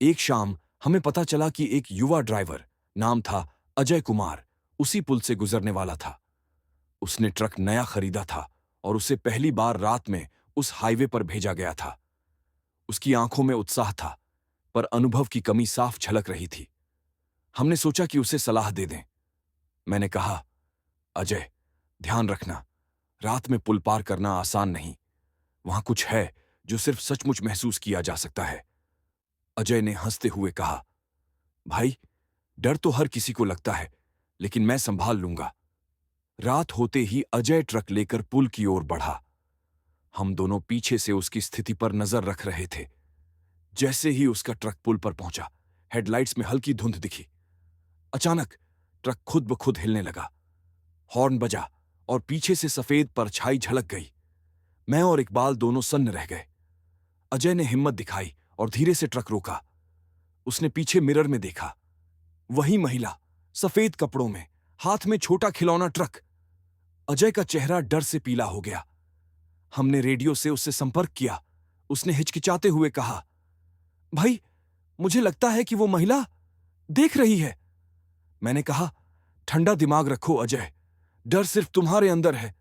S1: एक शाम हमें पता चला कि एक युवा ड्राइवर, नाम था अजय कुमार, उसी पुल से गुजरने वाला था। उसने ट्रक नया खरीदा था और उसे पहली बार रात में उस हाईवे पर भेजा गया था। उसकी आंखों में उत्साह था, पर अनुभव की कमी साफ झलक रही थी। हमने सोचा कि उसे सलाह दे दें। मैंने कहा, अजय, ध्यान रखना, रात में पुल पार करना आसान नहीं। वहां कुछ है जो सिर्फ सचमुच महसूस किया जा सकता है। अजय ने हंसते हुए कहा, भाई, डर तो हर किसी को लगता है, लेकिन मैं संभाल लूंगा। रात होते ही अजय ट्रक लेकर पुल की ओर बढ़ा। हम दोनों पीछे से उसकी स्थिति पर नजर रख रहे थे। जैसे ही उसका ट्रक पुल पर पहुंचा, हेडलाइट्स में हल्की धुंध दिखी। अचानक ट्रक खुद ब खुद हिलने लगा। हॉर्न बजा और पीछे से सफेद परछाई झलक गई। मैं और इकबाल दोनों सन्न रह गए। अजय ने हिम्मत दिखाई और धीरे से ट्रक रोका। उसने पीछे मिरर में देखा। वही महिला, सफेद कपड़ों में, हाथ में छोटा खिलौना ट्रक। अजय का चेहरा डर से पीला हो गया। हमने रेडियो से उससे संपर्क किया। उसने हिचकिचाते हुए कहा, भाई, मुझे लगता है कि वो महिला देख रही है। मैंने कहा, ठंडा दिमाग रखो अजय, डर सिर्फ तुम्हारे अंदर है।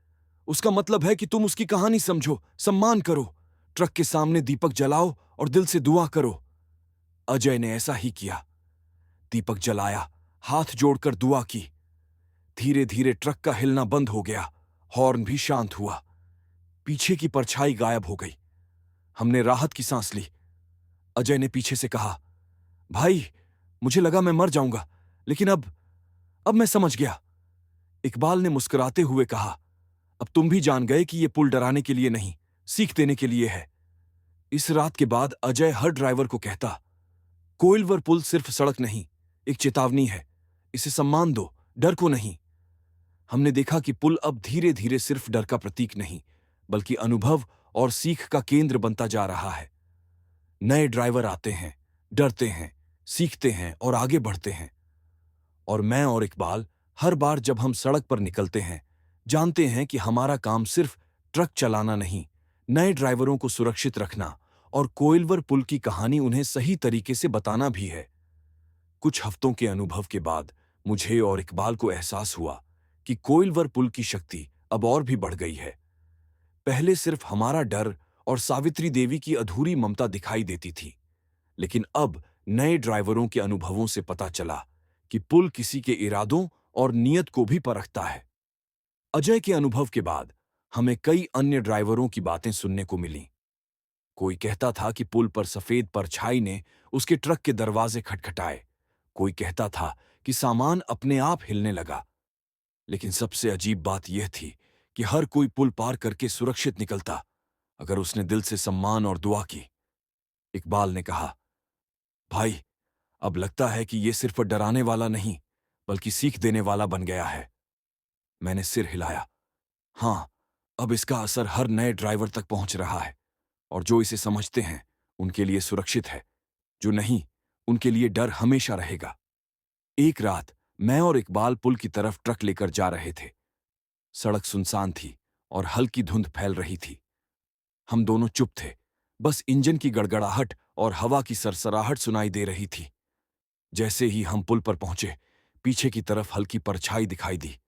S1: उसका मतलब है कि तुम उसकी कहानी समझो, सम्मान करो, ट्रक के सामने दीपक जलाओ और दिल से दुआ करो। अजय ने ऐसा ही किया। दीपक जलाया, हाथ जोड़कर दुआ की। धीरे धीरे ट्रक का हिलना बंद हो गया, हॉर्न भी शांत हुआ। पीछे की परछाई गायब हो गई। हमने राहत की सांस ली। अजय ने पीछे से कहा, भाई, मुझे लगा मैं मर जाऊंगा, लेकिन अब मैं समझ गया। इकबाल ने मुस्कुराते हुए कहा, अब तुम भी जान गए कि यह पुल डराने के लिए नहीं, सीख देने के लिए है। इस रात के बाद अजय हर ड्राइवर को कहता, कोइलवर पुल सिर्फ सड़क नहीं, एक चेतावनी है। इसे सम्मान दो, डर को नहीं। हमने देखा कि पुल अब धीरे धीरे सिर्फ डर का प्रतीक नहीं, बल्कि अनुभव और सीख का केंद्र बनता जा रहा है। नए ड्राइवर आते हैं, डरते हैं, सीखते हैं और आगे बढ़ते हैं। और मैं और इकबाल हर बार जब हम सड़क पर निकलते हैं, जानते हैं कि हमारा काम सिर्फ ट्रक चलाना नहीं, नए ड्राइवरों को सुरक्षित रखना और कोइलवर पुल की कहानी उन्हें सही तरीके से बताना भी है। कुछ हफ्तों के अनुभव के बाद मुझे और इकबाल को एहसास हुआ कि कोइलवर पुल की शक्ति अब और भी बढ़ गई है। पहले सिर्फ हमारा डर और सावित्री देवी की अधूरी ममता दिखाई देती थी, लेकिन अब नए ड्राइवरों के अनुभवों से पता चला कि पुल किसी के इरादों और नियत को भी परखता है। अजय के अनुभव के बाद हमें कई अन्य ड्राइवरों की बातें सुनने को मिलीं। कोई कहता था कि पुल पर सफेद परछाई ने उसके ट्रक के दरवाजे खटखटाए। कोई कहता था कि सामान अपने आप हिलने लगा। लेकिन सबसे अजीब बात यह थी कि हर कोई पुल पार करके सुरक्षित निकलता, अगर उसने दिल से सम्मान और दुआ की। इकबाल ने कहा, भाई, अब लगता है कि यह सिर्फ डराने वाला नहीं, बल्कि सीख देने वाला बन गया है। मैंने सिर हिलाया। हाँ, अब इसका असर हर नए ड्राइवर तक पहुंच रहा है, और जो इसे समझते हैं उनके लिए सुरक्षित है, जो नहीं, उनके लिए डर हमेशा रहेगा। एक रात मैं और इकबाल पुल की तरफ ट्रक लेकर जा रहे थे। सड़क सुनसान थी और हल्की धुंध फैल रही थी। हम दोनों चुप थे, बस इंजन की गड़गड़ाहट और हवा की सरसराहट सुनाई दे रही थी। जैसे ही हम पुल पर पहुंचे, पीछे की तरफ हल्की परछाई दिखाई दी।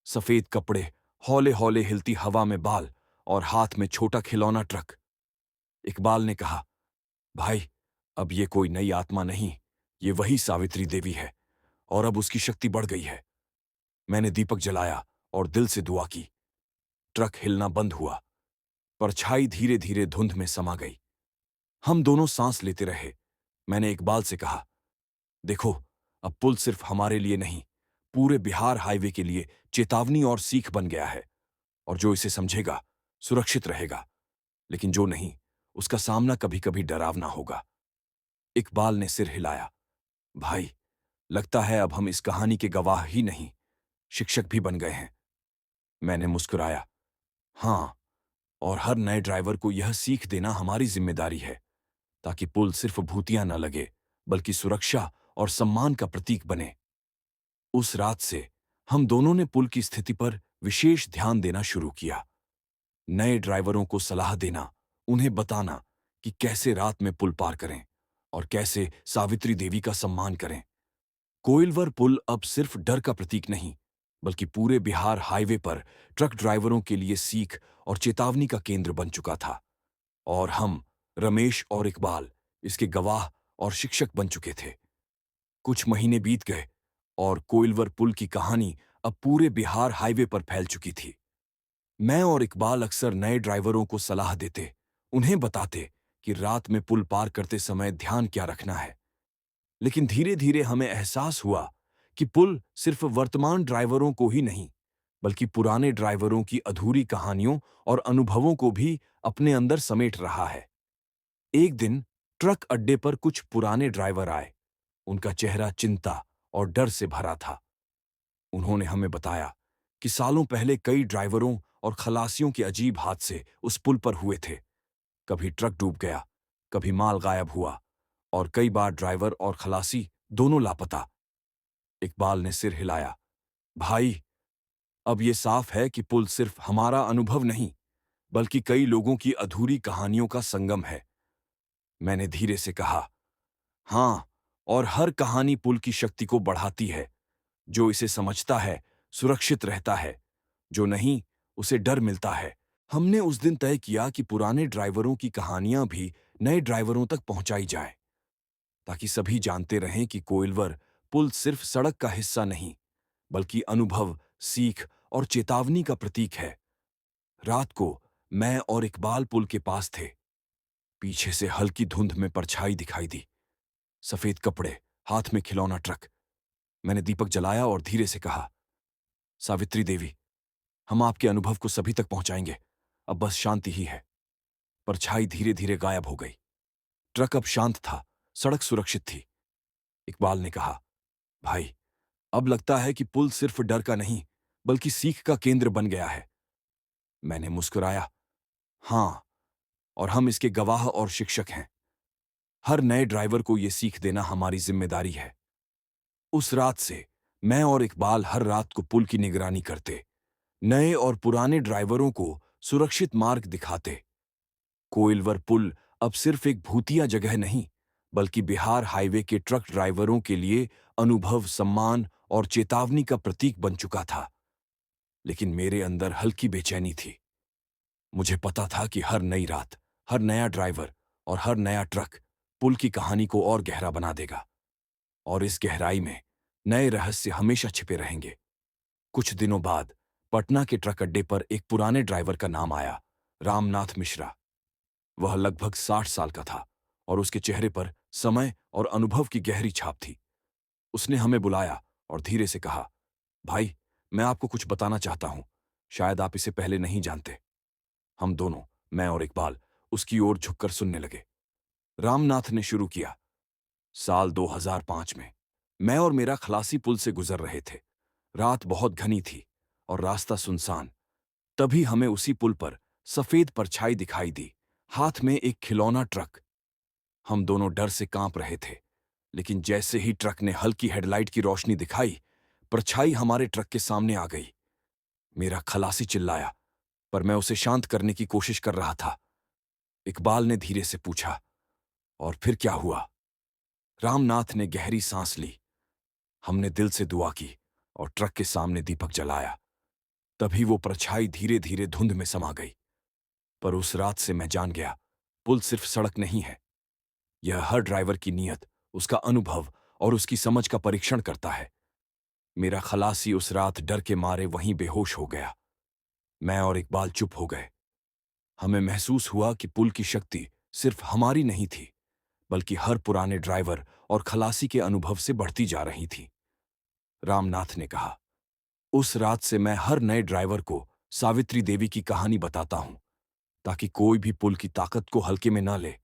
S1: सफेद कपड़े, हौले हौले हिलती हवा में बाल और हाथ में छोटा खिलौना ट्रक। इकबाल ने कहा, भाई, अब ये कोई नई आत्मा नहीं, ये वही सावित्री देवी है, और अब उसकी शक्ति बढ़ गई है। मैंने दीपक जलाया और दिल से दुआ की। ट्रक हिलना बंद हुआ। परछाई धीरे धीरे धुंध में समा गई। हम दोनों सांस लेते रहे। मैंने इकबाल से कहा, देखो, अब पुल सिर्फ हमारे लिए नहीं, पूरे बिहार हाईवे के लिए चेतावनी और सीख बन गया है। और जो इसे समझेगा, सुरक्षित रहेगा, लेकिन जो नहीं, उसका सामना कभी कभी डरावना होगा। इकबाल ने सिर हिलाया। भाई, लगता है अब हम इस कहानी के गवाह ही नहीं, शिक्षक भी बन गए हैं। मैंने मुस्कुराया। हाँ, और हर नए ड्राइवर को यह सीख देना हमारी जिम्मेदारी है, ताकि पुल सिर्फ भूतिया न लगे, बल्कि सुरक्षा और सम्मान का प्रतीक बने। उस रात से हम दोनों ने पुल की स्थिति पर विशेष ध्यान देना शुरू किया। नए ड्राइवरों को सलाह देना, उन्हें बताना कि कैसे रात में पुल पार करें और कैसे सावित्री देवी का सम्मान करें। कोइलवर पुल अब सिर्फ डर का प्रतीक नहीं, बल्कि पूरे बिहार हाईवे पर ट्रक ड्राइवरों के लिए सीख और चेतावनी का केंद्र बन चुका था। और हम, रमेश और इकबाल, इसके गवाह और शिक्षक बन चुके थे। कुछ महीने बीत गए और कोइलवर पुल की कहानी अब पूरे बिहार हाईवे पर फैल चुकी थी। मैं और इकबाल अक्सर नए ड्राइवरों को सलाह देते, उन्हें बताते कि रात में पुल पार करते समय ध्यान क्या रखना है। लेकिन धीरे धीरे हमें एहसास हुआ कि पुल सिर्फ वर्तमान ड्राइवरों को ही नहीं, बल्कि पुराने ड्राइवरों की अधूरी कहानियों और अनुभवों को भी अपने अंदर समेट रहा है। एक दिन ट्रक अड्डे पर कुछ पुराने ड्राइवर आए। उनका चेहरा चिंता और डर से भरा था। उन्होंने हमें बताया कि सालों पहले कई ड्राइवरों और खलासियों के अजीब हादसे उस पुल पर हुए थे। कभी ट्रक डूब गया, कभी माल गायब हुआ, और कई बार ड्राइवर और खलासी दोनों लापता। इकबाल ने सिर हिलाया। भाई, अब ये साफ है कि पुल सिर्फ हमारा अनुभव नहीं, बल्कि कई लोगों की अधूरी कहानियों का संगम है। मैंने धीरे से कहा, हाँ, और हर कहानी पुल की शक्ति को बढ़ाती है। जो इसे समझता है, सुरक्षित रहता है। जो नहीं, उसे डर मिलता है। हमने उस दिन तय किया कि पुराने ड्राइवरों की कहानियां भी नए ड्राइवरों तक पहुंचाई जाए, ताकि सभी जानते रहें कि कोइलवर पुल सिर्फ सड़क का हिस्सा नहीं, बल्कि अनुभव, सीख और चेतावनी का प्रतीक है। रात को मैं और इकबाल पुल के पास थे। पीछे से हल्की धुंध में परछाई दिखाई दी। सफेद कपड़े, हाथ में खिलौना ट्रक। मैंने दीपक जलाया और धीरे से कहा, सावित्री देवी, हम आपके अनुभव को सभी तक पहुंचाएंगे। अब बस शांति ही है। परछाई धीरे धीरे गायब हो गई। ट्रक अब शांत था, सड़क सुरक्षित थी। इकबाल ने कहा, भाई, अब लगता है कि पुल सिर्फ डर का नहीं, बल्कि सीख का केंद्र बन गया है। मैंने मुस्कुराया। हाँ, और हम इसके गवाह और शिक्षक हैं। हर नए ड्राइवर को यह सीख देना हमारी जिम्मेदारी है। उस रात से मैं और इकबाल हर रात को पुल की निगरानी करते, नए और पुराने ड्राइवरों को सुरक्षित मार्ग दिखाते। कोइलवर पुल अब सिर्फ एक भूतिया जगह नहीं, बल्कि बिहार हाईवे के ट्रक ड्राइवरों के लिए अनुभव, सम्मान और चेतावनी का प्रतीक बन चुका था। लेकिन मेरे अंदर हल्की बेचैनी थी। मुझे पता था कि हर नई रात, हर नया ड्राइवर और हर नया ट्रक पुल की कहानी को और गहरा बना देगा, और इस गहराई में नए रहस्य हमेशा छिपे रहेंगे। कुछ दिनों बाद पटना के ट्रक अड्डे पर एक पुराने ड्राइवर का नाम आया, रामनाथ मिश्रा। वह लगभग 60 साल का था और उसके चेहरे पर समय और अनुभव की गहरी छाप थी। उसने हमें बुलाया और धीरे से कहा, भाई, मैं आपको कुछ बताना चाहता हूं, शायद आप इसे पहले नहीं जानते। हम दोनों, मैं और इकबाल, उसकी ओर झुककर सुनने लगे। रामनाथ ने शुरू किया, साल 2005 में मैं और मेरा खलासी पुल से गुजर रहे थे। रात बहुत घनी थी और रास्ता सुनसान। तभी हमें उसी पुल पर सफेद परछाई दिखाई दी, हाथ में एक खिलौना ट्रक। हम दोनों डर से कांप रहे थे, लेकिन जैसे ही ट्रक ने हल्की हेडलाइट की रोशनी दिखाई, परछाई हमारे ट्रक के सामने आ गई। मेरा खलासी चिल्लाया, पर मैं उसे शांत करने की कोशिश कर रहा था। इकबाल ने धीरे से पूछा। और फिर क्या हुआ? रामनाथ ने गहरी सांस ली। हमने दिल से दुआ की और ट्रक के सामने दीपक जलाया। तभी वो परछाई धीरे धीरे धुंध में समा गई। पर उस रात से मैं जान गया, पुल सिर्फ सड़क नहीं है। यह हर ड्राइवर की नीयत, उसका अनुभव और उसकी समझ का परीक्षण करता है। मेरा खलासी उस रात डर के मारे वहीं बेहोश हो गया। मैं और इकबाल चुप हो गए। हमें महसूस हुआ कि पुल की शक्ति सिर्फ हमारी नहीं थी, बल्कि हर पुराने ड्राइवर और खलासी के अनुभव से बढ़ती जा रही थी। रामनाथ ने कहा, उस रात से मैं हर नए ड्राइवर को सावित्री देवी की कहानी बताता हूं, ताकि कोई भी पुल की ताकत को हल्के में ना ले।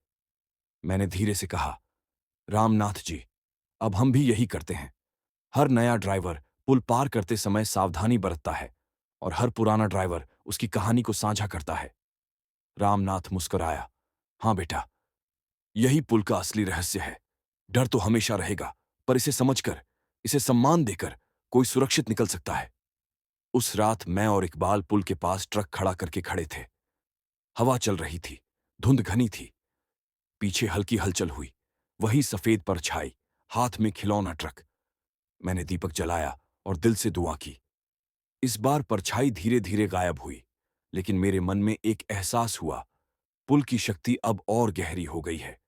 S1: मैंने धीरे से कहा, रामनाथ जी, अब हम भी यही करते हैं। हर नया ड्राइवर पुल पार करते समय सावधानी बरतता है और हर पुराना ड्राइवर उसकी कहानी को साझा करता है। रामनाथ मुस्कुराया। हाँ बेटा, यही पुल का असली रहस्य है। डर तो हमेशा रहेगा, पर इसे समझकर, इसे सम्मान देकर कोई सुरक्षित निकल सकता है। उस रात मैं और इकबाल पुल के पास ट्रक खड़ा करके खड़े थे। हवा चल रही थी, धुंध घनी थी। पीछे हल्की हलचल हुई, वही सफेद परछाई, हाथ में खिलौना ट्रक। मैंने दीपक जलाया और दिल से दुआ की। इस बार परछाई धीरे धीरे गायब हुई, लेकिन मेरे मन में एक एहसास हुआ, पुल की शक्ति अब और गहरी हो गई है।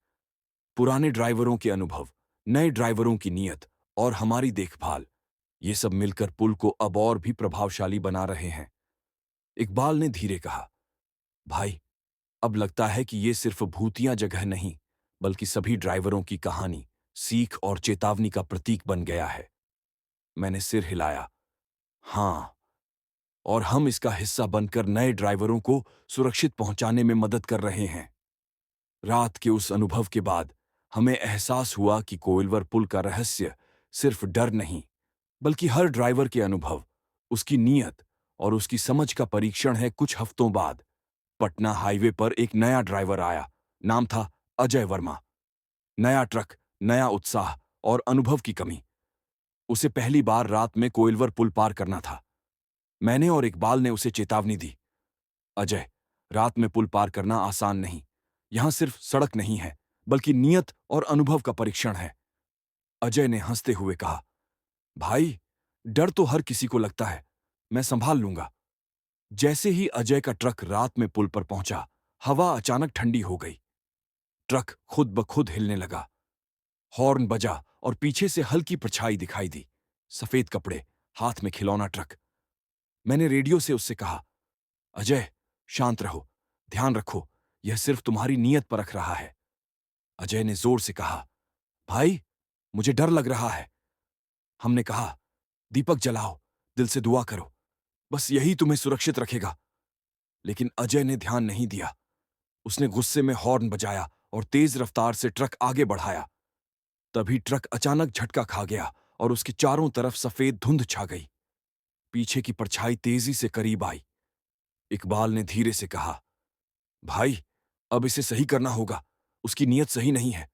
S1: पुराने ड्राइवरों के अनुभव, नए ड्राइवरों की नीयत और हमारी देखभाल, ये सब मिलकर पुल को अब और भी प्रभावशाली बना रहे हैं। इकबाल ने धीरे कहा, भाई, अब लगता है कि ये सिर्फ भूतिया जगह नहीं, बल्कि सभी ड्राइवरों की कहानी, सीख और चेतावनी का प्रतीक बन गया है। मैंने सिर हिलाया। हाँ, और हम इसका हिस्सा बनकर नए ड्राइवरों को सुरक्षित पहुंचाने में मदद कर रहे हैं। रात के उस अनुभव के बाद हमें एहसास हुआ कि कोइलवर पुल का रहस्य सिर्फ डर नहीं, बल्कि हर ड्राइवर के अनुभव, उसकी नीयत और उसकी समझ का परीक्षण है। कुछ हफ्तों बाद पटना हाईवे पर एक नया ड्राइवर आया। नाम था अजय वर्मा। नया ट्रक, नया उत्साह और अनुभव की कमी। उसे पहली बार रात में कोइलवर पुल पार करना था। मैंने और इकबाल ने उसे चेतावनी दी, अजय, रात में पुल पार करना आसान नहीं। यहां सिर्फ सड़क नहीं है, बल्कि नियत और अनुभव का परीक्षण है। अजय ने हंसते हुए कहा, भाई, डर तो हर किसी को लगता है, मैं संभाल लूंगा। जैसे ही अजय का ट्रक रात में पुल पर पहुंचा, हवा अचानक ठंडी हो गई। ट्रक खुद ब खुद हिलने लगा। हॉर्न बजा और पीछे से हल्की परछाई दिखाई दी। सफेद कपड़े, हाथ में खिलौना ट्रक। मैंने रेडियो से उससे कहा, अजय, शांत रहो, ध्यान रखो, यह सिर्फ तुम्हारी नीयत परख रहा है। अजय ने जोर से कहा, भाई, मुझे डर लग रहा है। हमने कहा, दीपक जलाओ, दिल से दुआ करो, बस यही तुम्हें सुरक्षित रखेगा। लेकिन अजय ने ध्यान नहीं दिया। उसने गुस्से में हॉर्न बजाया और तेज रफ्तार से ट्रक आगे बढ़ाया। तभी ट्रक अचानक झटका खा गया और उसके चारों तरफ सफेद धुंध छा गई। पीछे की परछाई तेजी से करीब आई। इकबाल ने धीरे से कहा, भाई, अब इसे सही करना होगा, उसकी नीयत सही नहीं है।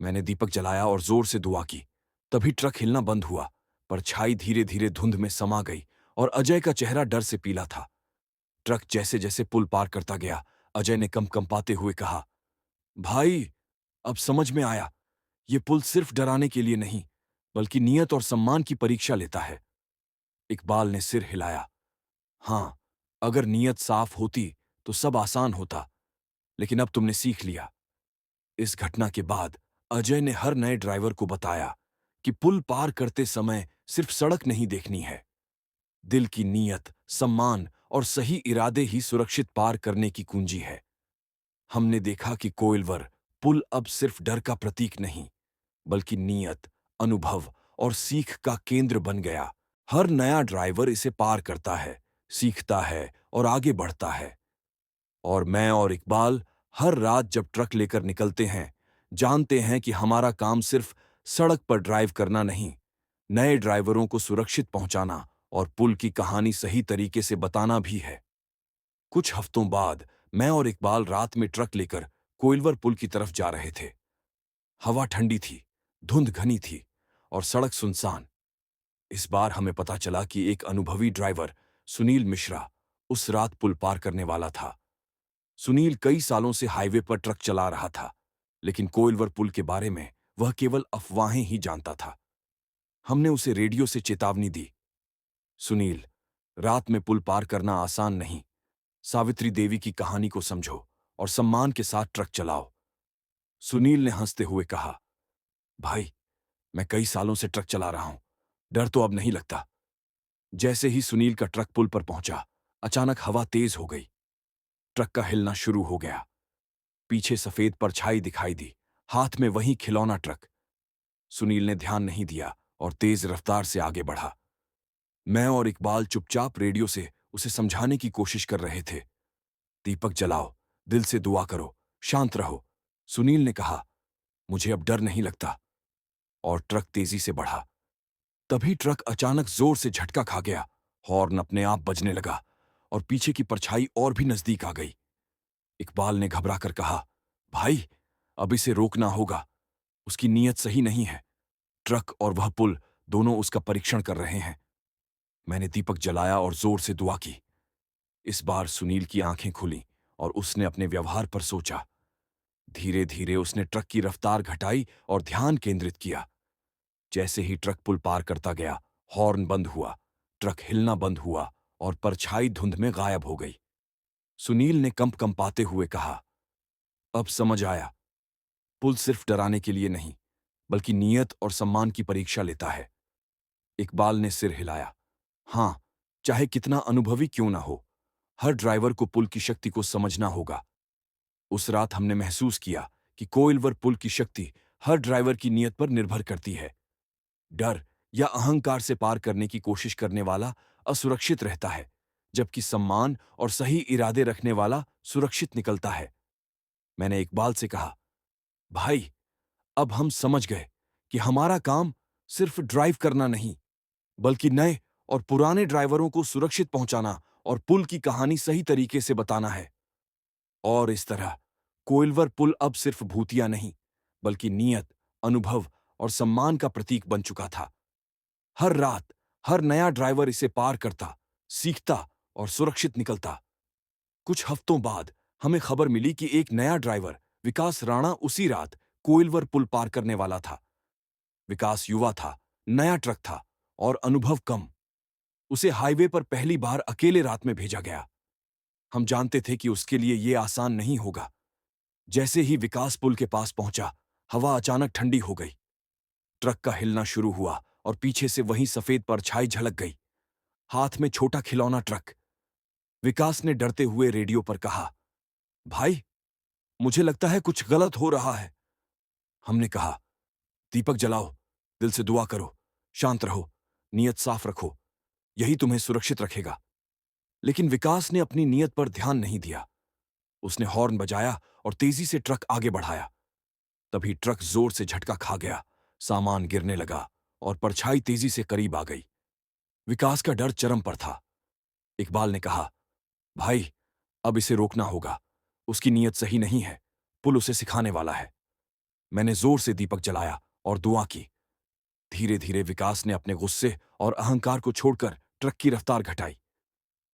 S1: मैंने दीपक जलाया और जोर से दुआ की। तभी ट्रक हिलना बंद हुआ, परछाई धीरे धीरे धुंध में समा गई और अजय का चेहरा डर से पीला था। ट्रक जैसे जैसे पुल पार करता गया, अजय ने कंपाते हुए कहा, भाई, अब समझ में आया, ये पुल सिर्फ डराने के लिए नहीं, बल्कि नियत और सम्मान की परीक्षा लेता है। इकबाल ने सिर हिलाया। हाँ, अगर नियत साफ होती तो सब आसान होता, लेकिन अब तुमने सीख लिया। इस घटना के बाद अजय ने हर नए ड्राइवर को बताया कि पुल पार करते समय सिर्फ सड़क नहीं देखनी है। दिल की नीयत, सम्मान और सही इरादे ही सुरक्षित पार करने की कुंजी है। हमने देखा कि कोइलवर पुल अब सिर्फ डर का प्रतीक नहीं, बल्कि नीयत, अनुभव और सीख का केंद्र बन गया। हर नया ड्राइवर इसे पार करता है, सीखता है और आगे बढ़ता है। और मैं और इकबाल हर रात जब ट्रक लेकर निकलते हैं, जानते हैं कि हमारा काम सिर्फ सड़क पर ड्राइव करना नहीं, नए ड्राइवरों को सुरक्षित पहुंचाना और पुल की कहानी सही तरीके से बताना भी है। कुछ हफ्तों बाद मैं और इकबाल रात में ट्रक लेकर कोइलवर पुल की तरफ जा रहे थे। हवा ठंडी थी, धुंध घनी थी और सड़क सुनसान। इस बार हमें पता चला कि एक अनुभवी ड्राइवर, सुनील मिश्रा, उस रात पुल पार करने वाला था। सुनील कई सालों से हाईवे पर ट्रक चला रहा था, लेकिन कोइलवर पुल के बारे में वह केवल अफवाहें ही जानता था। हमने उसे रेडियो से चेतावनी दी, सुनील, रात में पुल पार करना आसान नहीं। सावित्री देवी की कहानी को समझो और सम्मान के साथ ट्रक चलाओ। सुनील ने हंसते हुए कहा, भाई, मैं कई सालों से ट्रक चला रहा हूं, डर तो अब नहीं लगता। जैसे ही सुनील का ट्रक पुल पर पहुंचा, अचानक हवा तेज हो गई। ट्रक का हिलना शुरू हो गया। पीछे सफेद परछाई दिखाई दी, हाथ में वही खिलौना ट्रक। सुनील ने ध्यान नहीं दिया और तेज रफ्तार से आगे बढ़ा। मैं और इकबाल चुपचाप रेडियो से उसे समझाने की कोशिश कर रहे थे। दीपक जलाओ, दिल से दुआ करो, शांत रहो। सुनील ने कहा, मुझे अब डर नहीं लगता। और ट्रक तेजी से बढ़ा। तभी ट्रक अचानक जोर से झटका खा गया। हॉर्न अपने आप बजने लगा और पीछे की परछाई और भी नजदीक आ गई। इकबाल ने घबरा कर कहा, भाई, अब इसे रोकना होगा। उसकी नीयत सही नहीं है। ट्रक और वह पुल दोनों उसका परीक्षण कर रहे हैं। मैंने दीपक जलाया और जोर से दुआ की। इस बार सुनील की आंखें खुली और उसने अपने व्यवहार पर सोचा। धीरे धीरे उसने ट्रक की रफ्तार घटाई और ध्यान केंद्रित किया। जैसे ही ट्रक पुल पार करता गया, हॉर्न बंद हुआ, ट्रक हिलना बंद हुआ और परछाई धुंध में गायब हो गई। सुनील ने कंपकंपाते हुए कहा, अब समझ आया, पुल सिर्फ डराने के लिए नहीं, बल्कि नियत और सम्मान की परीक्षा लेता है। इकबाल ने सिर हिलाया। हां, चाहे कितना अनुभवी क्यों ना हो, हर ड्राइवर को पुल की शक्ति को समझना होगा। उस रात हमने महसूस किया कि कोइलवर पुल की शक्ति हर ड्राइवर की नीयत पर निर्भर करती है। डर या अहंकार से पार करने की कोशिश करने वाला असुरक्षित रहता है, जबकि सम्मान और सही इरादे रखने वाला सुरक्षित निकलता है। मैंने इकबाल से कहा, भाई, अब हम समझ गए कि हमारा काम सिर्फ ड्राइव करना नहीं, बल्कि नए और पुराने ड्राइवरों को सुरक्षित पहुंचाना और पुल की कहानी सही तरीके से बताना है। और इस तरह कोइलवर पुल अब सिर्फ भूतिया नहीं, बल्कि नियत, अनुभव और सम्मान का प्रतीक बन चुका था। हर रात हर नया ड्राइवर इसे पार करता, सीखता और सुरक्षित निकलता। कुछ हफ्तों बाद हमें खबर मिली कि एक नया ड्राइवर, विकास राणा, उसी रात कोइलवर पुल पार करने वाला था। विकास युवा था, नया ट्रक था और अनुभव कम। उसे हाईवे पर पहली बार अकेले रात में भेजा गया। हम जानते थे कि उसके लिए यह आसान नहीं होगा। जैसे ही विकास पुल के पास पहुंचा, हवा अचानक ठंडी हो गई। ट्रक का हिलना शुरू हुआ और पीछे से वही सफेद परछाई झलक गई। हाथ में छोटा खिलौना ट्रक। विकास ने डरते हुए रेडियो पर कहा, भाई, मुझे लगता है कुछ गलत हो रहा है। हमने कहा, दीपक जलाओ, दिल से दुआ करो, शांत रहो, नीयत साफ रखो, यही तुम्हें सुरक्षित रखेगा। लेकिन विकास ने अपनी नीयत पर ध्यान नहीं दिया। उसने हॉर्न बजाया और तेजी से ट्रक आगे बढ़ाया। तभी ट्रक जोर से झटका खा गया, सामान गिरने लगा और परछाई तेजी से करीब आ गई। विकास का डर चरम पर था। इकबाल ने कहा, भाई, अब इसे रोकना होगा। उसकी नीयत सही नहीं है, पुल उसे सिखाने वाला है। मैंने जोर से दीपक जलाया और दुआ की। धीरे धीरे विकास ने अपने गुस्से और अहंकार को छोड़कर ट्रक की रफ्तार घटाई।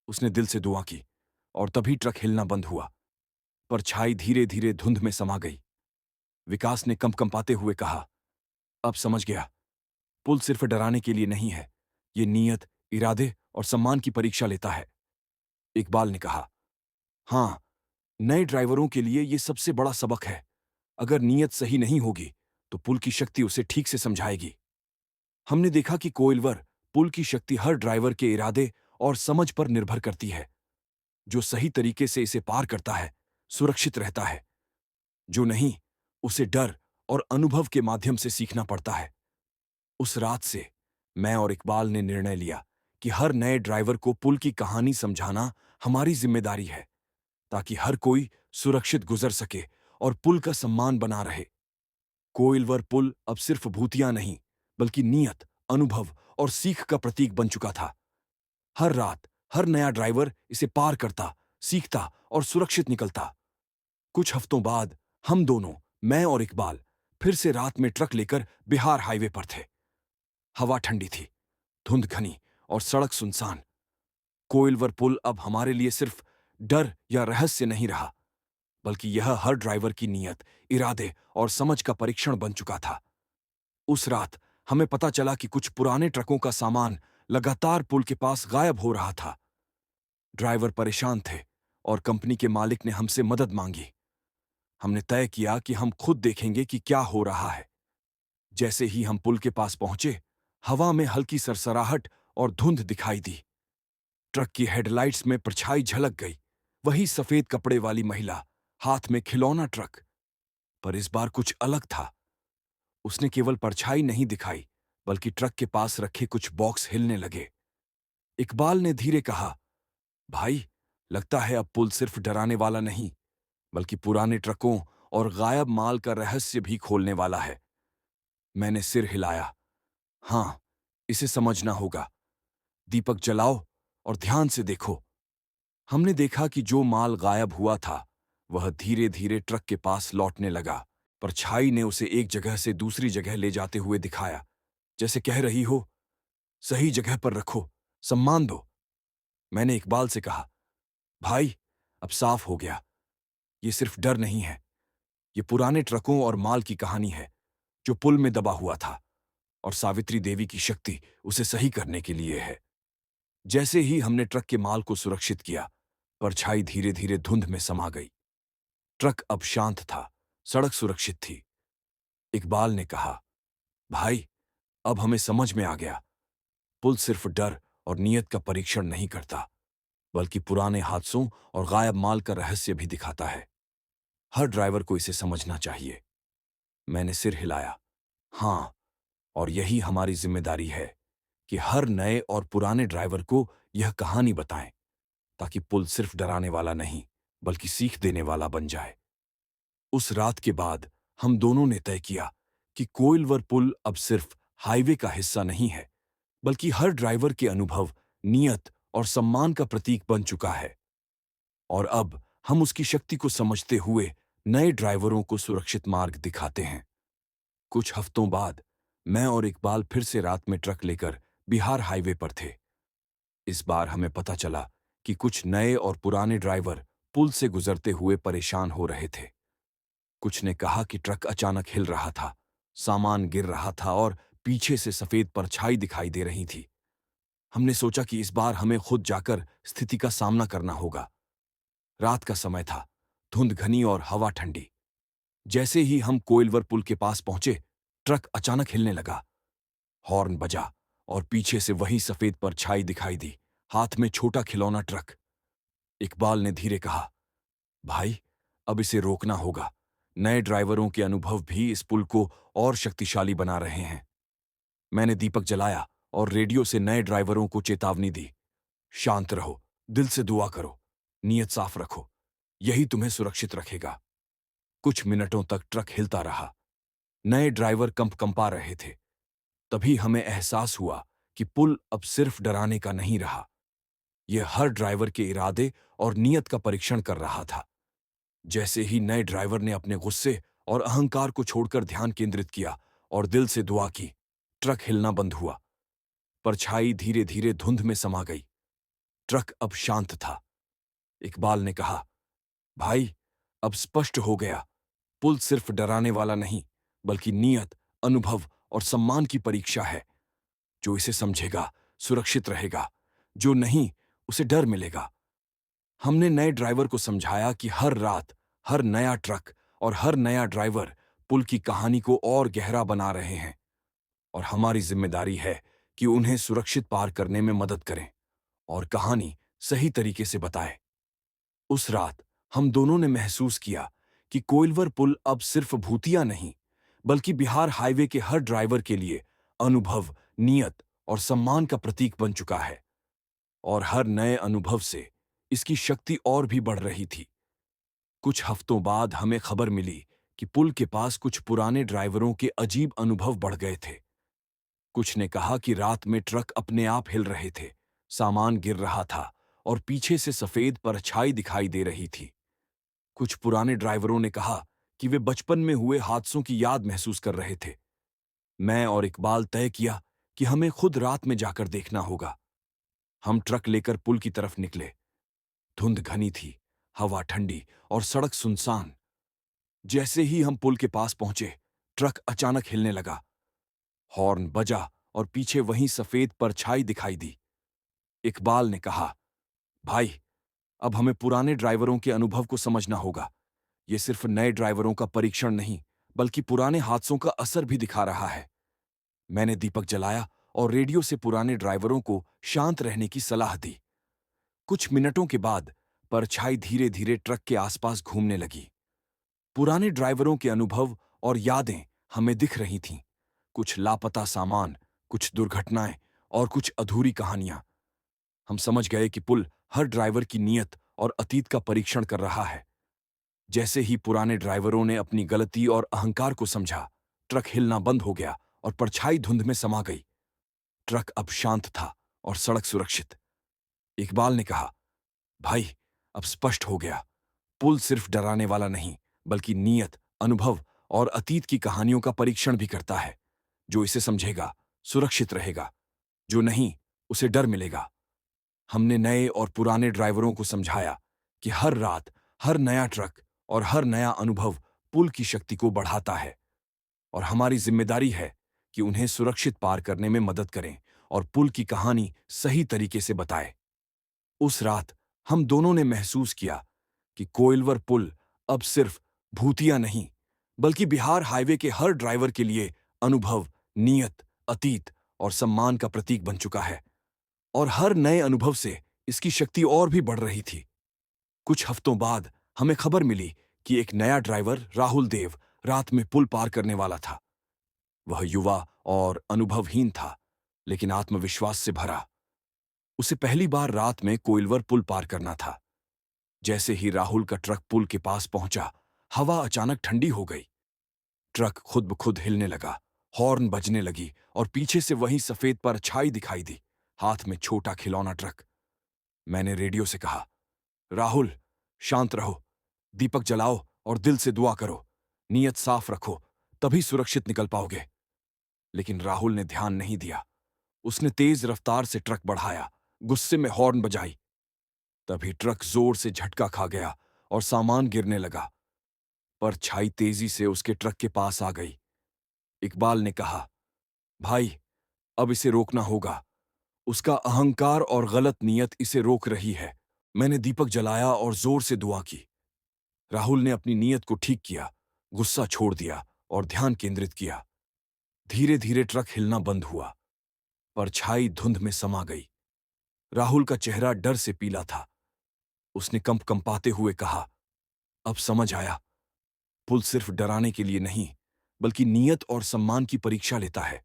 S1: उसने दिल से दुआ की और तभी ट्रक हिलना बंद हुआ। परछाई धीरे धीरे धुंध में समा गई। विकास ने कंपकंपाते हुए कहा, अब समझ गया, पुल सिर्फ डराने के लिए नहीं है, ये नियत, इरादे और सम्मान की परीक्षा लेता है। इकबाल ने कहा, हां, नए ड्राइवरों के लिए ये सबसे बड़ा सबक है। अगर नीयत सही नहीं होगी, तो पुल की शक्ति उसे ठीक से समझाएगी। हमने देखा कि कोइलवर पुल की शक्ति हर ड्राइवर के इरादे और समझ पर निर्भर करती है। जो सही तरीके से इसे पार करता है, सुरक्षित रहता है। जो नहीं, उसे डर और अनुभव के माध्यम से सीखना पड़ता है। उस रात से मैं और इकबाल ने निर्णय लिया कि हर नए ड्राइवर को पुल की कहानी समझाना हमारी जिम्मेदारी है, ताकि हर कोई सुरक्षित गुजर सके और पुल का सम्मान बना रहे। कोइलवर पुल अब सिर्फ भूतिया नहीं, बल्कि नियत, अनुभव और सीख का प्रतीक बन चुका था। हर रात हर नया ड्राइवर इसे पार करता, सीखता और सुरक्षित निकलता। कुछ हफ्तों बाद हम दोनों, मैं और इकबाल, फिर से रात में ट्रक लेकर बिहार हाईवे पर थे। हवा ठंडी थी, धुंध घनी और सड़क सुनसान। कोइलवर पुल अब हमारे लिए सिर्फ डर या रहस्य नहीं रहा, बल्कि यह हर ड्राइवर की नीयत, इरादे और समझ का परीक्षण बन चुका था। उस रात हमें पता चला कि कुछ पुराने ट्रकों का सामान लगातार पुल के पास गायब हो रहा था। ड्राइवर परेशान थे और कंपनी के मालिक ने हमसे मदद मांगी। हमने तय किया कि हम खुद देखेंगे कि क्या हो रहा है। जैसे ही हम पुल के पास पहुंचे, हवा में हल्की सरसराहट और धुंध दिखाई दी। ट्रक की हेडलाइट्स में परछाई झलक गई। वही सफेद कपड़े वाली महिला, हाथ में खिलौना ट्रक। पर इस बार कुछ अलग था। उसने केवल परछाई नहीं दिखाई, बल्कि ट्रक के पास रखे कुछ बॉक्स हिलने लगे। इकबाल ने धीरे कहा, भाई, लगता है अब पुल सिर्फ डराने वाला नहीं, बल्कि पुराने ट्रकों और गायब माल का रहस्य भी खोलने वाला है। मैंने सिर हिलाया। हाँ, इसे समझना होगा। दीपक जलाओ और ध्यान से देखो। हमने देखा कि जो माल गायब हुआ था, वह धीरे धीरे ट्रक के पास लौटने लगा। परछाई ने उसे एक जगह से दूसरी जगह ले जाते हुए दिखाया, जैसे कह रही हो, सही जगह पर रखो, सम्मान दो। मैंने इकबाल से कहा, भाई, अब साफ हो गया। ये सिर्फ डर नहीं है, ये पुराने ट्रकों और माल की कहानी है जो पुल में दबा हुआ था, और सावित्री देवी की शक्ति उसे सही करने के लिए है। जैसे ही हमने ट्रक के माल को सुरक्षित किया, परछाई धीरे धीरे धुंध में समा गई। ट्रक अब शांत था, सड़क सुरक्षित थी। इकबाल ने कहा, भाई, अब हमें समझ में आ गया, पुल सिर्फ डर और नीयत का परीक्षण नहीं करता, बल्कि पुराने हादसों और गायब माल का रहस्य भी दिखाता है। हर ड्राइवर को इसे समझना चाहिए। मैंने सिर हिलाया। हाँ, और यही हमारी जिम्मेदारी है कि हर नए और पुराने ड्राइवर को यह कहानी बताएं, ताकि पुल सिर्फ डराने वाला नहीं, बल्कि सीख देने वाला बन जाए। उस रात के बाद हम दोनों ने तय किया कि कोइलवर पुल अब सिर्फ हाईवे का हिस्सा नहीं है, बल्कि हर ड्राइवर के अनुभव, नियत और सम्मान का प्रतीक बन चुका है। और अब हम उसकी शक्ति को समझते हुए नए ड्राइवरों को सुरक्षित मार्ग दिखाते हैं। कुछ हफ्तों बाद मैं और इकबाल फिर से रात में ट्रक लेकर बिहार हाईवे पर थे। इस बार हमें पता चला कि कुछ नए और पुराने ड्राइवर पुल से गुजरते हुए परेशान हो रहे थे। कुछ ने कहा कि ट्रक अचानक हिल रहा था, सामान गिर रहा था और पीछे से सफेद परछाई दिखाई दे रही थी। हमने सोचा कि इस बार हमें खुद जाकर स्थिति का सामना करना होगा। रात का समय था, धुंध घनी और हवा ठंडी। जैसे ही हम कोइलवर पुल के पास पहुंचे, ट्रक अचानक हिलने लगा। हॉर्न बजा और पीछे से वही सफेद परछाई दिखाई दी, हाथ में छोटा खिलौना ट्रक। इकबाल ने धीरे कहा, भाई, अब इसे रोकना होगा। नए ड्राइवरों के अनुभव भी इस पुल को और शक्तिशाली बना रहे हैं। मैंने दीपक जलाया और रेडियो से नए ड्राइवरों को चेतावनी दी, शांत रहो, दिल से दुआ करो, नीयत साफ रखो, यही तुम्हें सुरक्षित रखेगा। कुछ मिनटों तक ट्रक हिलता रहा। नए ड्राइवर कंपा रहे थे। तभी हमें एहसास हुआ कि पुल अब सिर्फ डराने का नहीं रहा, यह हर ड्राइवर के इरादे और नियत का परीक्षण कर रहा था। जैसे ही नए ड्राइवर ने अपने गुस्से और अहंकार को छोड़कर ध्यान केंद्रित किया और दिल से दुआ की, ट्रक हिलना बंद हुआ। परछाई धीरे धीरे धुंध में समा गई। ट्रक अब शांत था। इकबाल ने कहा, भाई, अब स्पष्ट हो गया, पुल सिर्फ डराने वाला नहीं, बल्कि नियत, अनुभव और सम्मान की परीक्षा है। जो इसे समझेगा सुरक्षित रहेगा, जो नहीं, उसे डर मिलेगा। हमने नए ड्राइवर को समझाया कि हर रात, हर नया ट्रक और हर नया ड्राइवर पुल की कहानी को और गहरा बना रहे हैं, और हमारी जिम्मेदारी है कि उन्हें सुरक्षित पार करने में मदद करें और कहानी सही तरीके से बताएं। उस रात हम दोनों ने महसूस किया कि कोइलवर पुल अब सिर्फ भूतिया नहीं, बल्कि बिहार हाईवे के हर ड्राइवर के लिए अनुभव, नियत और सम्मान का प्रतीक बन चुका है। और हर नए अनुभव से इसकी शक्ति और भी बढ़ रही थी। कुछ हफ्तों बाद हमें खबर मिली कि पुल के पास कुछ पुराने ड्राइवरों के अजीब अनुभव बढ़ गए थे। कुछ ने कहा कि रात में ट्रक अपने आप हिल रहे थे, सामान गिर रहा था और पीछे से सफेद परछाई दिखाई दे रही थी। कुछ पुराने ड्राइवरों ने कहा कि वे बचपन में हुए हादसों की याद महसूस कर रहे थे। मैं और इकबाल तय किया कि हमें खुद रात में जाकर देखना होगा। हम ट्रक लेकर पुल की तरफ निकले। धुंध घनी थी, हवा ठंडी और सड़क सुनसान। जैसे ही हम पुल के पास पहुंचे, ट्रक अचानक हिलने लगा। हॉर्न बजा और पीछे वहीं सफेद परछाई दिखाई दी। इकबाल ने कहा, भाई, अब हमें पुराने ड्राइवरों के अनुभव को समझना होगा। ये सिर्फ नए ड्राइवरों का परीक्षण नहीं, बल्कि पुराने हादसों का असर भी दिखा रहा है। मैंने दीपक जलाया और रेडियो से पुराने ड्राइवरों को शांत रहने की सलाह दी। कुछ मिनटों के बाद परछाई धीरे धीरे ट्रक के आसपास घूमने लगी। पुराने ड्राइवरों के अनुभव और यादें हमें दिख रही थीं। कुछ लापता सामान, कुछ दुर्घटनाएं और कुछ अधूरी कहानियां। हम समझ गए कि पुल हर ड्राइवर की नीयत और अतीत का परीक्षण कर रहा है। जैसे ही पुराने ड्राइवरों ने अपनी गलती और अहंकार को समझा, ट्रक हिलना बंद हो गया और परछाई धुंध में समा गई। ट्रक अब शांत था और सड़क सुरक्षित। इकबाल ने कहा, भाई, अब स्पष्ट हो गया, पुल सिर्फ डराने वाला नहीं, बल्कि नीयत, अनुभव और अतीत की कहानियों का परीक्षण भी करता है। जो इसे समझेगा, सुरक्षित रहेगा। जो नहीं, उसे डर मिलेगा। हमने नए और पुराने ड्राइवरों को समझाया कि हर रात, हर नया ट्रक और हर नया अनुभव पुल की शक्ति को बढ़ाता है, और हमारी जिम्मेदारी है कि उन्हें सुरक्षित पार करने में मदद करें और पुल की कहानी सही तरीके से बताएं। उस रात हम दोनों ने महसूस किया कि कोइलवर पुल अब सिर्फ भूतिया नहीं, बल्कि बिहार हाईवे के हर ड्राइवर के लिए अनुभव, नीयत, अतीत और सम्मान का प्रतीक बन चुका है। और हर नए अनुभव से इसकी शक्ति और भी बढ़ रही थी। कुछ हफ्तों बाद हमें खबर मिली कि एक नया ड्राइवर, राहुल देव, रात में पुल पार करने वाला था। वह युवा और अनुभवहीन था, लेकिन आत्मविश्वास से भरा। उसे पहली बार रात में कोइलवर पुल पार करना था। जैसे ही राहुल का ट्रक पुल के पास पहुंचा, हवा अचानक ठंडी हो गई। ट्रक खुद ब खुद हिलने लगा, हॉर्न बजने लगी और पीछे से वही सफेद परछाई दिखाई दी, हाथ में छोटा खिलौना ट्रक। मैंने रेडियो से कहा, राहुल, शांत रहो, दीपक जलाओ और दिल से दुआ करो। नीयत साफ रखो, तभी सुरक्षित निकल पाओगे। लेकिन राहुल ने ध्यान नहीं दिया। उसने तेज रफ्तार से ट्रक बढ़ाया, गुस्से में हॉर्न बजाई। तभी ट्रक जोर से झटका खा गया और सामान गिरने लगा। परछाई तेजी से उसके ट्रक के पास आ गई। इकबाल ने कहा, भाई, अब इसे रोकना होगा। उसका अहंकार और गलत नीयत इसे रोक रही है। मैंने दीपक जलाया और जोर से दुआ की। राहुल ने अपनी नीयत को ठीक किया, गुस्सा छोड़ दिया और ध्यान केंद्रित किया। धीरे धीरे ट्रक हिलना बंद हुआ। परछाई धुंध में समा गई। राहुल का चेहरा डर से पीला था। उसने कंपाते हुए कहा, अब समझ आया, पुल सिर्फ डराने के लिए नहीं, बल्कि नीयत और सम्मान की परीक्षा लेता है।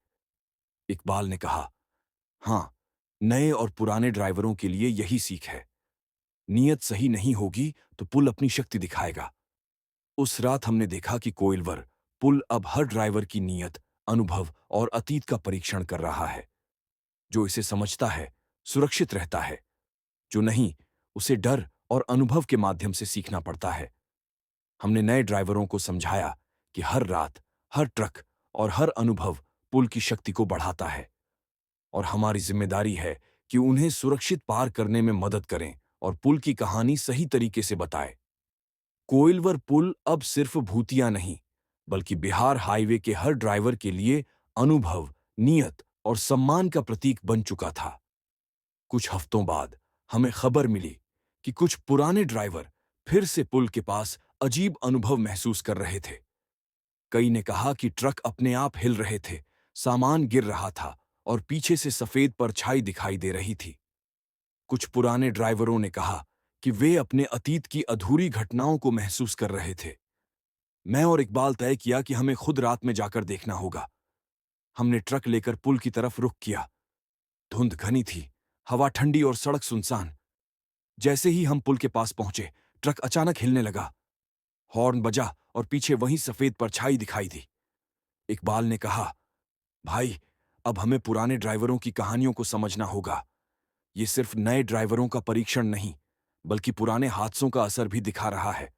S1: इकबाल ने कहा, हाँ, नए और पुराने ड्राइवरों के लिए यही सीख है। नीयत सही नहीं होगी तो पुल अपनी शक्ति दिखाएगा। उस रात हमने देखा कि कोइलवर पुल अब हर ड्राइवर की नीयत, अनुभव और अतीत का परीक्षण कर रहा है। जो इसे समझता है, सुरक्षित रहता है। जो नहीं, उसे डर और अनुभव के माध्यम से सीखना पड़ता है। हमने नए ड्राइवरों को समझाया कि हर रात, हर ट्रक और हर अनुभव पुल की शक्ति को बढ़ाता है, और हमारी जिम्मेदारी है कि उन्हें सुरक्षित पार करने में मदद करें और पुल की कहानी सही तरीके से बताएं। कोइलवर पुल अब सिर्फ भूतिया नहीं, बल्कि बिहार हाईवे के हर ड्राइवर के लिए अनुभव, नीयत और सम्मान का प्रतीक बन चुका था। कुछ हफ्तों बाद हमें खबर मिली कि कुछ पुराने ड्राइवर फिर से पुल के पास अजीब अनुभव महसूस कर रहे थे। कई ने कहा कि ट्रक अपने आप हिल रहे थे, सामान गिर रहा था और पीछे से सफेद परछाई दिखाई दे रही थी। कुछ पुराने ड्राइवरों ने कहा कि वे अपने अतीत की अधूरी घटनाओं को महसूस कर रहे थे। मैं और इकबाल तय किया कि हमें खुद रात में जाकर देखना होगा। हमने ट्रक लेकर पुल की तरफ रुख किया। धुंध घनी थी, हवा ठंडी और सड़क सुनसान। जैसे ही हम पुल के पास पहुंचे, ट्रक अचानक हिलने लगा। हॉर्न बजा और पीछे वहीं सफेद परछाई दिखाई दी। इकबाल ने कहा, भाई, अब हमें पुराने ड्राइवरों की कहानियों को समझना होगा। ये सिर्फ नए ड्राइवरों का परीक्षण नहीं, बल्कि पुराने हादसों का असर भी दिखा रहा है।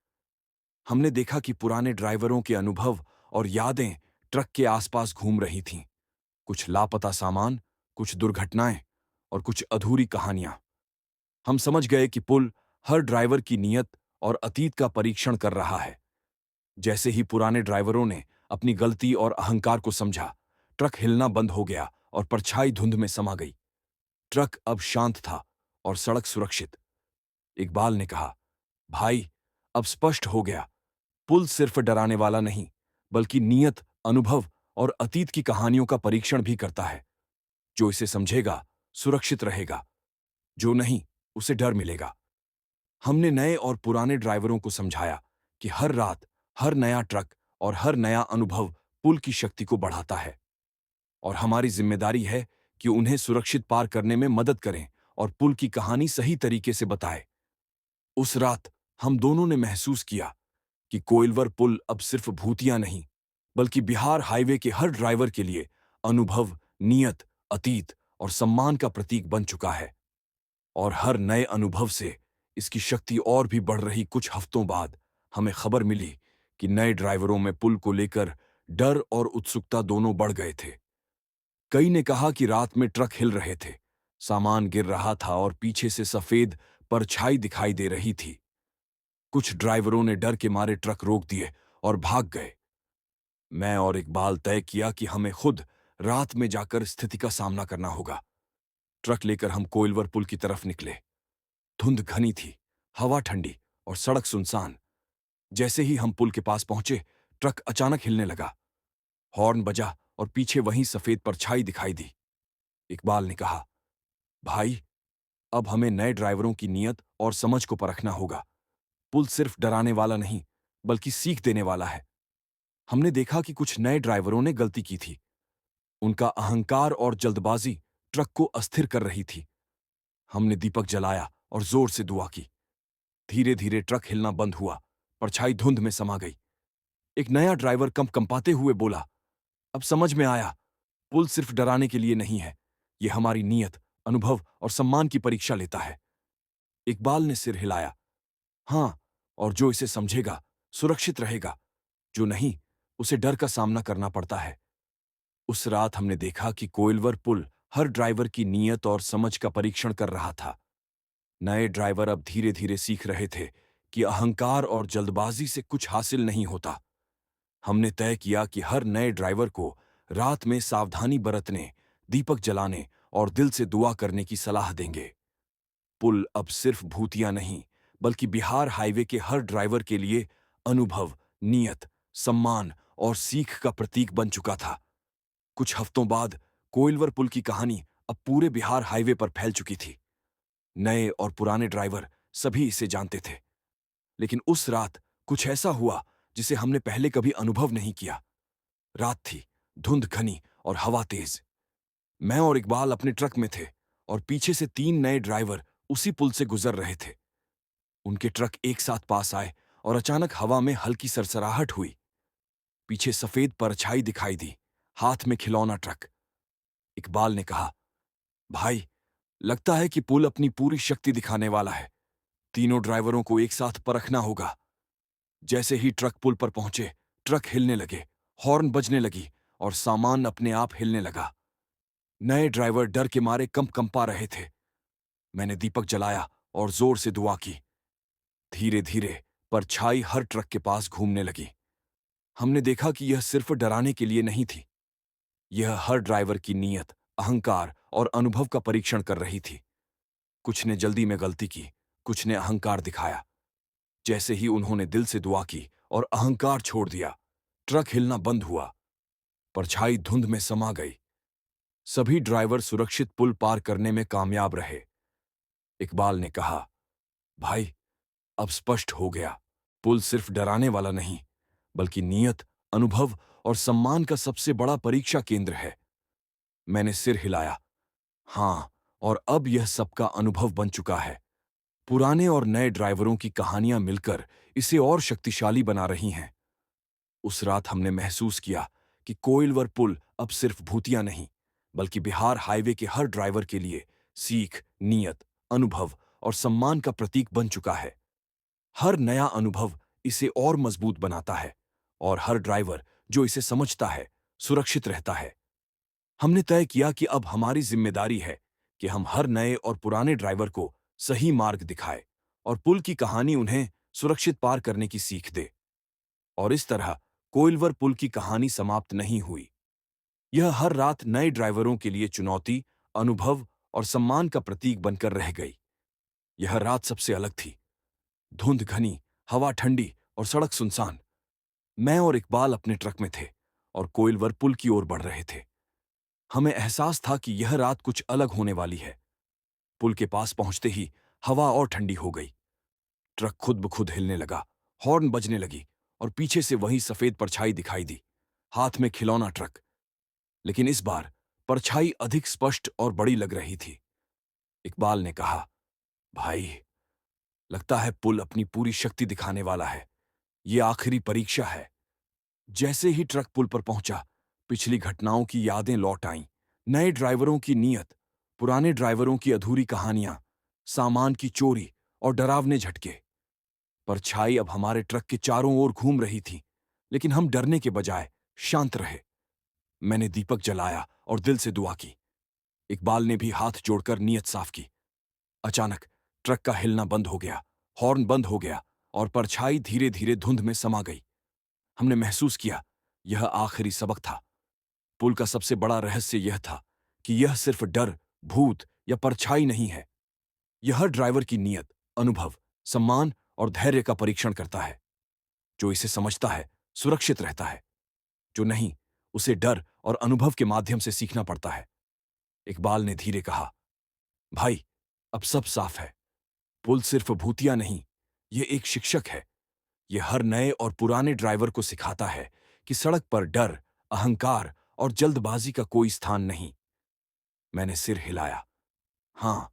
S1: हमने देखा कि पुराने ड्राइवरों के अनुभव और यादें ट्रक के आसपास घूम रही थीं। कुछ लापता सामान, कुछ दुर्घटनाएं और कुछ अधूरी कहानियां। हम समझ गए कि पुल हर ड्राइवर की नीयत और अतीत का परीक्षण कर रहा है। जैसे ही पुराने ड्राइवरों ने अपनी गलती और अहंकार को समझा, ट्रक हिलना बंद हो गया और परछाई धुंध में समा गई। ट्रक अब शांत था और सड़क सुरक्षित। इकबाल ने कहा, भाई, अब स्पष्ट हो गया, पुल सिर्फ डराने वाला नहीं, बल्कि नियत, अनुभव और अतीत की कहानियों का परीक्षण भी करता है। जो इसे समझेगा, सुरक्षित रहेगा। जो नहीं, उसे डर मिलेगा। हमने नए और पुराने ड्राइवरों को समझाया कि हर रात, हर नया ट्रक और हर नया अनुभव पुल की शक्ति को बढ़ाता है, और हमारी जिम्मेदारी है कि उन्हें सुरक्षित पार करने में मदद करें और पुल की कहानी सही तरीके से बताएं। उस रात हम दोनों ने महसूस किया कि कोइलवर पुल अब सिर्फ भूतिया नहीं, बल्कि बिहार हाईवे के हर ड्राइवर के लिए अनुभव, नियत, अतीत और सम्मान का प्रतीक बन चुका है। और हर नए अनुभव से इसकी शक्ति और भी बढ़ रही। कुछ हफ्तों बाद हमें खबर मिली कि नए ड्राइवरों में पुल को लेकर डर और उत्सुकता दोनों बढ़ गए थे। कई ने कहा कि रात में ट्रक हिल रहे थे, सामान गिर रहा था और पीछे से सफेद परछाई दिखाई दे रही थी। कुछ ड्राइवरों ने डर के मारे ट्रक रोक दिए और भाग गए। मैं और इकबाल तय किया कि हमें खुद रात में जाकर स्थिति का सामना करना होगा। ट्रक लेकर हम कोइलवर पुल की तरफ निकले। धुंध घनी थी, हवा ठंडी और सड़क सुनसान। जैसे ही हम पुल के पास पहुंचे, ट्रक अचानक हिलने लगा। हॉर्न बजा और पीछे वहीं सफेद परछाई दिखाई दी। इकबाल ने कहा, भाई, अब हमें नए ड्राइवरों की नीयत और समझ को परखना होगा। पुल सिर्फ डराने वाला नहीं, बल्कि सीख देने वाला है। हमने देखा कि कुछ नए ड्राइवरों ने गलती की थी। उनका अहंकार और जल्दबाजी ट्रक को अस्थिर कर रही थी। हमने दीपक जलाया और जोर से दुआ की। धीरे धीरे ट्रक हिलना बंद हुआ, परछाई धुंध में समा गई। एक नया ड्राइवर कंपाते हुए बोला, अब समझ में आया, पुल सिर्फ डराने के लिए नहीं है, यह हमारी नीयत, अनुभव और सम्मान की परीक्षा लेता है। इकबाल ने सिर हिलाया, हाँ, और जो इसे समझेगा, सुरक्षित रहेगा। जो नहीं, उसे डर का सामना करना पड़ता है। उस रात हमने देखा कि कोइलवर पुल हर ड्राइवर की नीयत और समझ का परीक्षण कर रहा था। नए ड्राइवर अब धीरे धीरे सीख रहे थे कि अहंकार और जल्दबाजी से कुछ हासिल नहीं होता। हमने तय किया कि हर नए ड्राइवर को रात में सावधानी बरतने, दीपक जलाने और दिल से दुआ करने की सलाह देंगे। पुल अब सिर्फ भूतिया नहीं, बल्कि बिहार हाईवे के हर ड्राइवर के लिए अनुभव, नियत, सम्मान और सीख का प्रतीक बन चुका था। कुछ हफ्तों बाद कोइलवर पुल की कहानी अब पूरे बिहार हाईवे पर फैल चुकी थी। नए और पुराने ड्राइवर सभी इसे जानते थे। लेकिन उस रात कुछ ऐसा हुआ जिसे हमने पहले कभी अनुभव नहीं किया। रात थी, धुंध घनी और हवा तेज। मैं और इकबाल अपने ट्रक में थे और पीछे से 3 नए ड्राइवर उसी पुल से गुजर रहे थे। उनके ट्रक एक साथ पास आए और अचानक हवा में हल्की सरसराहट हुई। पीछे सफेद परछाई दिखाई दी, हाथ में खिलौना ट्रक। इकबाल ने कहा, भाई, लगता है कि पुल अपनी पूरी शक्ति दिखाने वाला है। तीनों ड्राइवरों को एक साथ परखना होगा। जैसे ही ट्रक पुल पर पहुंचे, ट्रक हिलने लगे, हॉर्न बजने लगी और सामान अपने आप हिलने लगा। नए ड्राइवर डर के मारे कंपा रहे थे। मैंने दीपक जलाया और जोर से दुआ की। धीरे धीरे परछाई हर ट्रक के पास घूमने लगी। हमने देखा कि यह सिर्फ डराने के लिए नहीं थी। यह हर ड्राइवर की नीयत, अहंकार और अनुभव का परीक्षण कर रही थी। कुछ ने जल्दी में गलती की, कुछ ने अहंकार दिखाया। जैसे ही उन्होंने दिल से दुआ की और अहंकार छोड़ दिया, ट्रक हिलना बंद हुआ, परछाई धुंध में समा गई। सभी ड्राइवर सुरक्षित पुल पार करने में कामयाब रहे। इकबाल ने कहा, भाई, अब स्पष्ट हो गया, पुल सिर्फ डराने वाला नहीं, बल्कि नियत, अनुभव और सम्मान का सबसे बड़ा परीक्षा केंद्र है। मैंने सिर हिलाया, हाँ, और अब यह सबका अनुभव बन चुका है। पुराने और नए ड्राइवरों की कहानियां मिलकर इसे और शक्तिशाली बना रही हैं। उस रात हमने महसूस किया कि कोइलवर पुल अब सिर्फ भूतिया नहीं, बल्कि बिहार हाईवे के हर ड्राइवर के लिए सीख, नियत, अनुभव और सम्मान का प्रतीक बन चुका है। हर नया अनुभव इसे और मजबूत बनाता है, और हर ड्राइवर जो इसे समझता है, सुरक्षित रहता है। हमने तय किया कि अब हमारी जिम्मेदारी है कि हम हर नए और पुराने ड्राइवर को सही मार्ग दिखाएं और पुल की कहानी उन्हें सुरक्षित पार करने की सीख दे। और इस तरह कोइलवर पुल की कहानी समाप्त नहीं हुई। यह हर रात नए ड्राइवरों के लिए चुनौती, अनुभव और सम्मान का प्रतीक बनकर रह गई। यह रात सबसे अलग थी। धुंध घनी, हवा ठंडी और सड़क सुनसान। मैं और इकबाल अपने ट्रक में थे और कोइलवर पुल की ओर बढ़ रहे थे। हमें एहसास था कि यह रात कुछ अलग होने वाली है। पुल के पास पहुंचते ही हवा और ठंडी हो गई। ट्रक खुद ब खुद हिलने लगा, हॉर्न बजने लगी और पीछे से वही सफेद परछाई दिखाई दी। हाथ में खिलौना ट्रक, लेकिन इस बार परछाई अधिक स्पष्ट और बड़ी लग रही थी। इकबाल ने कहा, भाई, लगता है पुल अपनी पूरी शक्ति दिखाने वाला है। ये आखिरी परीक्षा है। जैसे ही ट्रक पुल पर पहुंचा, पिछली घटनाओं की यादें लौट आईं। नए ड्राइवरों की नीयत, पुराने ड्राइवरों की अधूरी कहानियां, सामान की चोरी और डरावने झटके। परछाई अब हमारे ट्रक के चारों ओर घूम रही थी, लेकिन हम डरने के बजाय शांत रहे। मैंने दीपक जलाया और दिल से दुआ की। इकबाल ने भी हाथ जोड़कर नीयत साफ की। अचानक ट्रक का हिलना बंद हो गया, हॉर्न बंद हो गया और परछाई धीरे धीरे धुंध में समा गई। हमने महसूस किया, यह आखिरी सबक था। पुल का सबसे बड़ा रहस्य यह था कि यह सिर्फ डर, भूत या परछाई नहीं है। यह हर ड्राइवर की नीयत, अनुभव, सम्मान और धैर्य का परीक्षण करता है। जो इसे समझता है, सुरक्षित रहता है। जो नहीं, उसे डर और अनुभव के माध्यम से सीखना पड़ता है। इकबाल ने धीरे कहा, भाई, अब सब साफ है। पुल सिर्फ भूतिया नहीं, ये एक शिक्षक है। ये हर नए और पुराने ड्राइवर को सिखाता है कि सड़क पर डर, अहंकार और जल्दबाजी का कोई स्थान नहीं। मैंने सिर हिलाया। हाँ,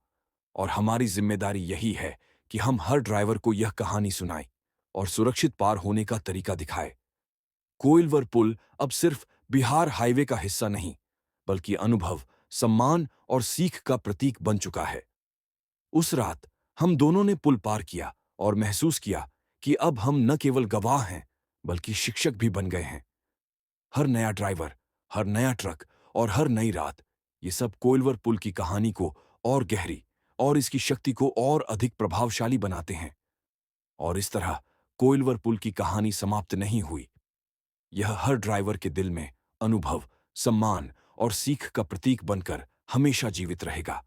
S1: और हमारी जिम्मेदारी यही है कि हम हर ड्राइवर को यह कहानी सुनाएं और सुरक्षित पार होने का तरीका दिखाएं। कोइलवर पुल अब सिर्फ बिहार हाईवे का हिस्सा नहीं, बल्कि अनुभव, सम्मान और सीख का प्रतीक बन चुका है। उस रात हम दोनों ने पुल पार किया और महसूस किया कि अब हम न केवल गवाह हैं, बल्कि शिक्षक भी बन गए हैं। हर नया ड्राइवर, हर नया ट्रक और हर नई रात, ये सब कोइलवर पुल की कहानी को और गहरी और इसकी शक्ति को और अधिक प्रभावशाली बनाते हैं। और इस तरह कोइलवर पुल की कहानी समाप्त नहीं हुई। यह हर ड्राइवर के दिल में अनुभव, सम्मान और सीख का प्रतीक बनकर हमेशा जीवित रहेगा।